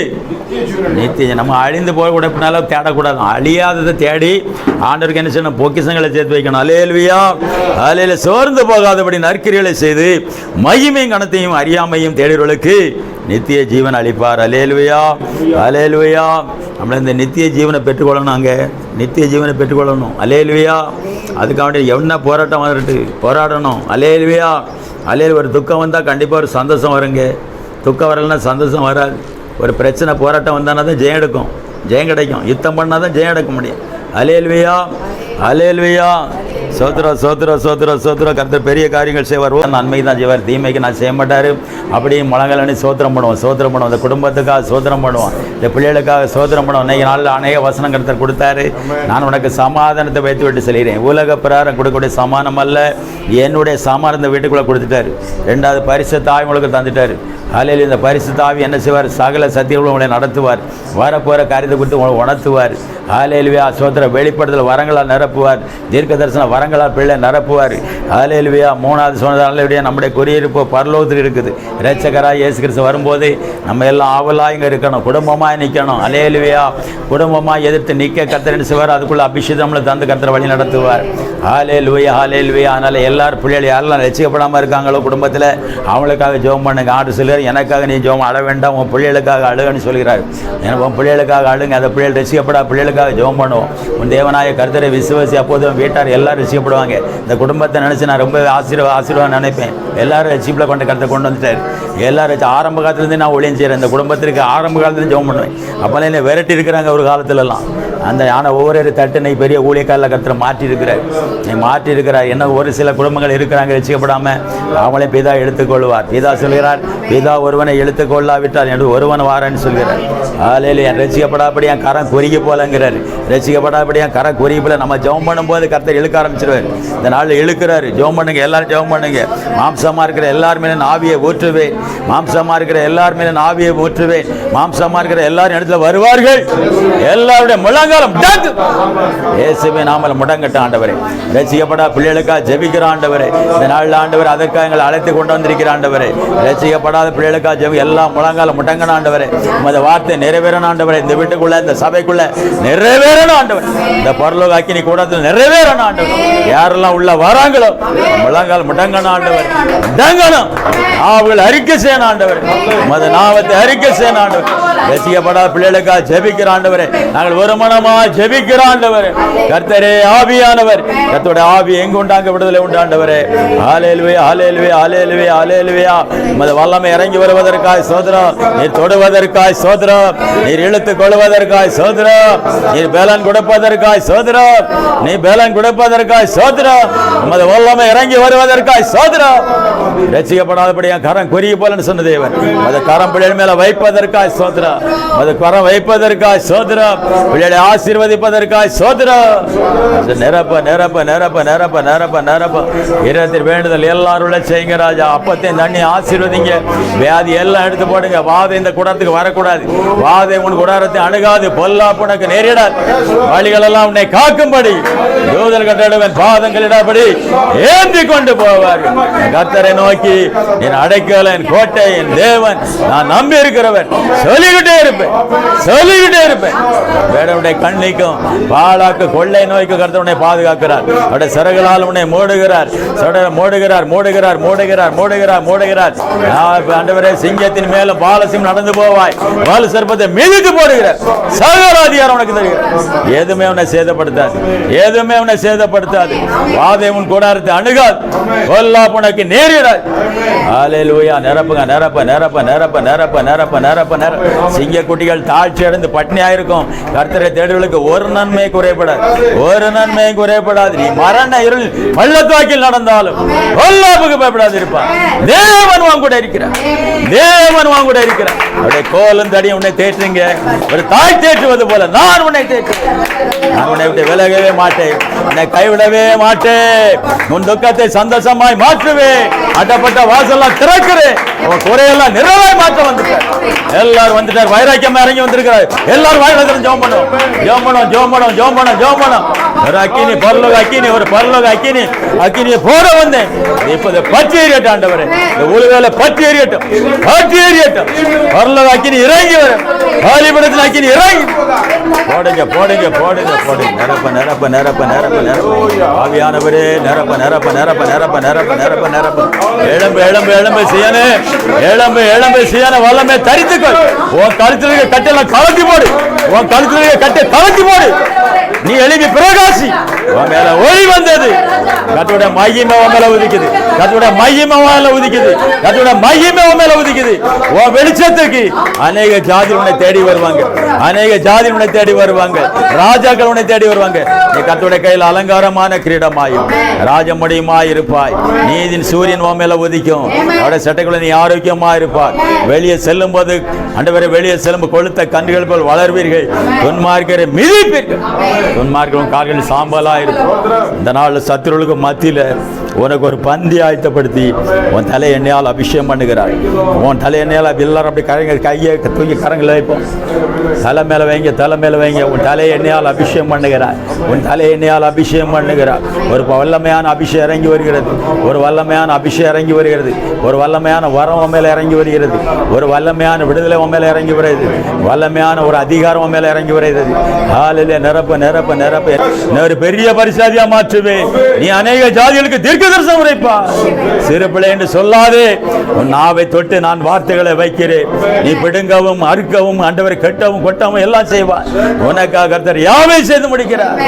நித்திய. நம்ம அழிந்து போகக்கூடாதுனால தேடக்கூடாது, அழியாததை தேடி ஆண்டவருக்கு என்ன செய்யணும், பொக்கிஷங்களை சேர்த்து வைக்கணும். அல்லேலூயா. அல்லேலூயா. சோர்ந்து போகாதபடி நற்கிரிகளை செய்து மகிமையும் கனத்தையும் அறியாமையும் தேடுகளுக்கு நித்திய ஜீவன் அளிப்பார். அல்லேலூயா. அல்லேலூயா. நம்மள இந்த நித்திய ஜீவனை பெற்றுக்கொள்ளணும், அங்கே நித்திய ஜீவனை பெற்றுக்கொள்ளணும். அல்லேலூயா. அதுக்காக என்ன போராட்டம் வந்துட்டு போராடணும். அல்லேலூயா. அல்லேலூயா. ஒரு துக்கம் வந்தால் கண்டிப்பாக ஒரு சந்தோஷம் வருங்க, துக்கம் வரலைன்னா சந்தோஷம் வராது. ஒரு பிரச்சனை போராட்டம் வந்தானா தான் ஜெயம் எடுக்கும், ஜெயம் கிடைக்கும். யுத்தம் பண்ணால் தான் ஜெயம் எடுக்க முடியும். அல்லேலூயா. அல்லேலூயா. சோத்திரம் சோத்திரம் சோத்திரம் சோத்திரம். கர்த்தர் பெரிய காரியங்கள் செய்வார். நன்மை தான் செய்வார், தீமைக்கு நான் செய்ய மாட்டார். அப்படியே முழங்கலன்னு சோத்திரம் பண்ணுவோம். இந்த குடும்பத்துக்காக சோத்திரம் பண்ணுவோம், இந்த பிள்ளைகளுக்காக சோத்திரம் பண்ணுவோம். இன்றைக்கு நாளில் அநேக வசனம் கர்த்தர் கொடுத்தாரு. நான் உனக்கு சமாதானத்தை வைத்து விட்டு சொல்கிறேன். உலக பிரகாரம் கொடுக்கக்கூடிய சமாதானம் அல்ல, என்னுடைய சமாதானத்தை வீட்டுக்குள்ளே கொடுத்துட்டாரு. 2வது பரிசுத்த ஆவி உங்களுக்கு தந்துட்டார். அல்லேலூயா. இந்த பரிசுத்த ஆவி என்ன செய்வார், சகல சத்தியங்களும் உங்களை நடத்துவார், வரப்போகிற காரியத்தை குறித்து உங்களை உணர்த்துவார். அல்லேலூயா. சோத்திர வெளிப்படுத்தல் வரங்களால் நிரப்புவார், தீர்க்க தரிசன வரங்களால் பிள்ளை நிரப்புவார். அல்லேலூயா. 3வது சொன்னதால் நம்முடைய குடியிருப்பு பரலோகத்தில் இருக்குது. இரட்சகராக இயேசு கிறிஸ்து வரும்போது நம்ம எல்லாம் ஆவலாக இங்கே இருக்கணும், குடும்பமாக நிற்கணும். அல்லேலூயா. குடும்பமாக எதிர்த்து நிற்க கர்த்தர் செய்வார். அதுக்குள்ள அபிஷேகம் நம்மளை தந்து கர்த்தர் வழி நடத்துவார். அல்லேலூயா. அல்லேலூயா. அதனால் எல்லாரும் பிள்ளைகள் யாரெல்லாம் ரட்சிக்கப்படாமல் இருக்காங்களோ குடும்பத்தில் அவங்களுக்காக ஜெபம் பண்ணுங்க. ஆண்டு சொல்கிறார், எனக்காக நீ ஜெபம் அழ வேண்டாம், உன் பிள்ளைகளுக்காக அழுகன்னு சொல்கிறார். எனக்கு உன் பிள்ளைகளுக்காக அழுங்க, அந்த பிள்ளைகள் ரட்சிக்கப்படா பிள்ளைகளுக்காக ஜெபம் பண்ணுவோம். உன் தேவனாய கர்த்தரை விசுவாசி, அப்போதும் வீட்டார் எல்லாரும் ரட்சிக்கப்படுவாங்க. இந்த குடும்பத்தை நினச்சி நான் ரொம்ப ஆசீர்வாதம் நினைப்பேன். எல்லாரும் ரட்சிப்பில் கருத்தை கொண்டு வந்துட்டார். எல்லாரும் ஆரம்ப காலத்துலேருந்து நான் ஒளியம் செய்கிறேன். இந்த குடும்பத்திற்கு ஆரம்ப காலத்துலேருந்து ஜெபம் பண்ணுவேன். அப்போல்லாம் என்ன விரட்டி இருக்கிறாங்க ஒரு காலத்துலலாம். அந்த ஆனால் ஒவ்வொரு தட்டு பெரிய ஊழியக்காரில் கருத்தை மாற்றிருக்கிறார், மாற்றிருக்கிறார். என்ன ஒரு சில குடும்பங்கள் இருக்கிறாங்க ரட்சிக்கப்படாமல், அவங்களே பிதா எடுத்துக்கொள்வார். பிதா சொல்கிறார், பிதா ஒருவனை எடுத்துக்கொள்ளாவிட்டார் என்று ஒருவன் வாரன்னு சொல்கிறார். ஆலையில் என் ரட்சிக்கப்படாபடி என் கரம் குறுகி போலங்கிறார். ரட்சிக்கப்படாபடி என் கரம் குறுகி போல. நம்ம ஜெபம் பண்ணும்போது கர்த்தர் இழுக்க ஆரம்பிச்சிருவார். இந்த நாளில் இழுக்கிறாரு. ஜெபம் பண்ணுங்க, எல்லாரும் ஜெபம் பண்ணுங்க. மாம்சமாக இருக்கிற எல்லாருமே நான் ஆவியை ஊற்றுவேன், மாம்சமாக இருக்கிற எல்லாருமே நான் ஆவியை ஊற்றுவேன். மாம்சமாக இருக்கிற எல்லாரும் இடத்துல வருவார்கள். எல்லாருடைய முழங்காலம் இயேசுவே நாமல முடங்கட்ட ஆண்டவரே. ரட்சிக்கப்படா பிள்ளைகளுக்காக ஜெபிக்கிற ஆண்டவரே. இந்த நாளில் ஆண்டவர் அதற்காக எங்களை அழைத்து கொண்டு வந்திருக்கிற ஆண்டவரே. ரட்சிக்கப்படாத பிள்ளைகளுக்காக ஜெபி எல்லா முழங்காலம் முடங்கன ஆண்டவரே. உமது வார்த்தை நிறைவேறணும் ஆண்டவரே. இந்த வீட்டுக்குள்ள இந்த சபைக்குள்ள நிறைவேறணும் ஆண்டவர். இந்த பரலோக அக்கினி கூடத்தில் நிறைவேறணும் ஆண்டவர். யாரெல்லாம் உள்ள வராங்களோ முழங்கால் முடங்கன ஆண்டவர், முடங்கணும். அவர்கள் அறிக்கை செய்யணும் ஆண்டவர், உமது நாமத்தை அறிக்கை செய்யணும் ஆண்டவர். ரட்சிக்கப்படாத பிள்ளைகளுக்காக ஜெபிக்கிற ஆண்டவரே. நாங்கள் ஒரு மனமா ஜெபிக்கிற ஆண்டவரே. கர்த்தரே ஆவியானவர், கர்த்தருடைய ஆவி எங்கு உண்டாங்க விடுதலை உண்டாண்டவரே. ஹல்லேலூயா. ஹல்லேலூயா. ஹல்லேலூயா. ஹல்லேலூயா. உமது வல்லமை இறங்கி வருவதற்காய் சோதரம், நீர் தொடுவதற்காய் சோதரம், நீர் இழுத்துக் கொள்வதற்காய் சோதரம், நீர் பலன் கொடுப்பதற்காய் சோதரம், நீ பலன் கொடுப்பதற்காய் சோதரம், உமது வல்லமை இறங்கி வருவதற்காய் சோதரம். ரட்சிக்கப்படாதபடி என் கரம் குறிய போலன்னு சொன்ன தேவன், அது கரம் பிள்ளைகள் மேல வைப்பதற்காய் சோதரம், அது கரம் வைப்பதற்காய் சோதரம், பிள்ளைகளை ஆசீர்வதிப்பதற்காய் சோதரம். நிரப்ப நிரப்ப நிரப்ப நிரப்ப நிரப்ப நிரப்ப இரத்தில் வேண்டுதல் எல்லாரும் செய்யுங்க ராஜா. அப்பத்தையும் தண்ணி ஆசீர்வதிங்க. வியாதி எல்லாம் எடுத்து போடுங்க. வாதை இந்த குடத்துக்கு வரக்கூடாது. வாதை உன் குடாரத்தை அணுகாது. பொல்லாப்பு உனக்கு நேரிடாது. வழிகள் எல்லாம் உன்னை காக்கும்படி யோதல் கட்டடவன் பாதங்களிடபடி ஏந்தி கொண்டு போவார்கள். கர்த்தரை நோக்கி என் அடைக்கல, என் கோட்டை, என் தேவன், நான் நம்பி இருக்கிறவன் சொல்லிக்கிட்டே இருப்பேன், சொல்லிக்கிட்டே இருப்பேன். வேடனுடைய கண்ணிக்கும் பாலாக்கு கொள்ளை நோய்க்கு கர்த்தர் உன்னை பாதுகாக்கிறார். அவருடைய சிறகுகளால் உன்னை மூடுகிறார், மூடுகிறார், மூடுகிறார், மூடுகிறார், மூடுகிறார், மூடுகிறார். ஆண்டவரே, சிங்கத்தின் மேலும் பாலசியம் நடந்து போவாய், பால சர்ப்பத்தை மிதித்து போடுகிறார். சகல அதிகாரம் உனக்கு தருகிறார். எதுவுமே உன்னை சேதப்படுத்தாது, எதுவுமே உன்னை சேதப்படுத்தாது. வாதை உன் கூடாரத்தை அணுகாது. பொல்லாப்பு உனக்கு நேரிடாது. ஹல்லேலூயா. நிரப்புங்க, நிரப்ப நிரப்ப நிரப்ப நிரப்ப நிரப்ப நிரப்ப நிரப்ப. சிங்க குட்டிகள் தாழ்ச்சி அடைந்து பட்னியாயிருக்கும். கர்த்தரை தேடு இஸ்ரவேலர்களுக்கு ஒரு நன்மை குறைபடாது, ஒரு நன்மையும் குறைபடாது. நீ மரண இருள் பள்ளத்தாக்கில் நடந்தாலும் பொல்லாப்புக்கு பயப்படாது இருப்பான். தேவன் வாங்க கூட இருக்கிறார், தேவன் வாங்க கூட இருக்கிறார். அவருடைய கோலும் தடியும் உன்னை தேற்றுங்க. ஒரு தாய் தேற்றுவது போல நான் உன்னை தேற்றுவேன். நான் உன்னை விட்டு விலகவே மாட்டேன், உன்னை கைவிடவே மாட்டேன். உன் துக்கத்தை சந்தோஷமாய் மாற்றுவேன். அட்டப்பட்ட வாசல்லாம் திறக்கிறேன். உன் குறையெல்லாம் நிறைவாய் மாற்ற வந்துட்டார். எல்லாரும் வந்துட்டார். வைராக்கியம் இறங்கி வந்திருக்கிறார். எல்லாரும் வாயில ஜெபம் பண்ணும், ஜெபம் பண்ணும், ஜெபம் பண்ணும், ஜெபம் பண்ணும், ஜெபம் பண்ணும். ஒரு அக்கினி, பரலோக அக்கினி, ஒரு பரலோக அக்கினி, அக்கினியை போட வந்தேன். இப்போது பற்றி எறியட்டும் ஆண்டவரே, இந்த ஒருவேளை பற்றி எறியட்டும், பற்றி எறியட்டும். பரலோக அக்கினி இறங்கி வரும், பாலிபடத்தில் அக்கினி இறங்கி போடுங்க, போடுங்க, போடுங்க, போடுங்க. நிரப்ப நிரப்ப நிரப்ப நிரப்ப நிரப்ப ஆவியானவரே, நிரப்ப நிரப்ப நிரப்ப நிரப்ப நிரப்ப நிரப்ப நிரப்ப. எழும்பு எழும்பு எழும்பு செய்யனே, எழும்பு எழும்பு செய்யன வல்லமே தரித்துக்கொள். உன் கழுத்தில் இருக்க கட்டெல்லாம் கலத்தி போடு, உன் கழுத்தில் இருக்க கட்டை கலத்தி போடு. நீ எழுப்பி பிரகாசி. உன் மேல ஒளி வந்தது. கர்த்தருடைய மகிமை உன் மேல உதிக்குது, கர்த்தருடைய மகிமை உன் மேல உதிக்குது, கர்த்தருடைய மகிமை உன் மேல உதிக்குது. உன் வெளிச்சத்துக்கு அநேக ஜாதி உன்னை தேடி வருவாங்க, அநேக ஜாதி உன்னை தேடி வருவாங்க, ராஜாக்கள் உன்னை தேடி வருவாங்க. நீ கர்த்தருடைய கையில் அலங்காரமான கிரீடமாயும் ராஜமுடியுமாய் இருப்பாய். நீதின் சூரியன் உன் மேல உதிக்கும். அவருடைய சட்டைக்குள்ள நீ ஆரோக்கியமா இருப்பாய். வெளியே செல்லும் போது ஆண்டவரே, வெளியே செல்லும் கொளுத்த கன்றுகள் போல் வளர்வீர்கள். துன்மார்க்கரை மிதிப்பீர்கள், துன்மார்க்கரும் கால்களில் சாம்பலா இருக்கும். இந்த நாள் சத்துருவுக்கு மத்தியில உனக்கு ஒரு பந்தி ஆயத்தப்படுத்தி உன் தலை எண்ணெயால் அபிஷேகம் பண்ணுகிறார். உன் தலை எண்ணெயால் எல்லாரும் அப்படி கையை தூக்கி கரங்களை வைப்போம். தலை மேல வைங்க, தலை மேல வைங்க. உன் தலை எண்ணெயால் அபிஷேகம் பண்ணுகிறார், உன் தலை எண்ணெயால் அபிஷேகம் பண்ணுகிறார். ஒரு வல்லமையான அபிஷேகம் இறங்கி வருகிறது, ஒரு வல்லமையான அபிஷேகம் இறங்கி வருகிறது, ஒரு வல்லமையான வரம் உன் மேல இறங்கி வருகிறது, ஒரு வல்லமையான விடுதலை உன் மேல இறங்கி வருகிறது, வல்லமையான ஒரு அதிகாரம் உன் மேல இறங்கி வருகிறது. காலையில நிரப்ப நிரப்ப நிரப்ப ஒரு பெரிய பரிசாதியா மாற்றுவேன். நீ அநேக ஜாதிகளுக்கு தீர்க்க தரிசனம் உரைப்பா. சிறு பிள்ளை என்று சொல்லாதே, உன் நாவை தொட்டு நான் வார்த்தைகளை வைக்கிறேன். நீ பிடுங்கவும் அறுக்கவும் ஆண்டவரை கெட்டவும் கொட்டவும் எல்லாம் செய்வார். உனக்காக கர்த்தர் யாவை செய்து முடிக்கிறார்.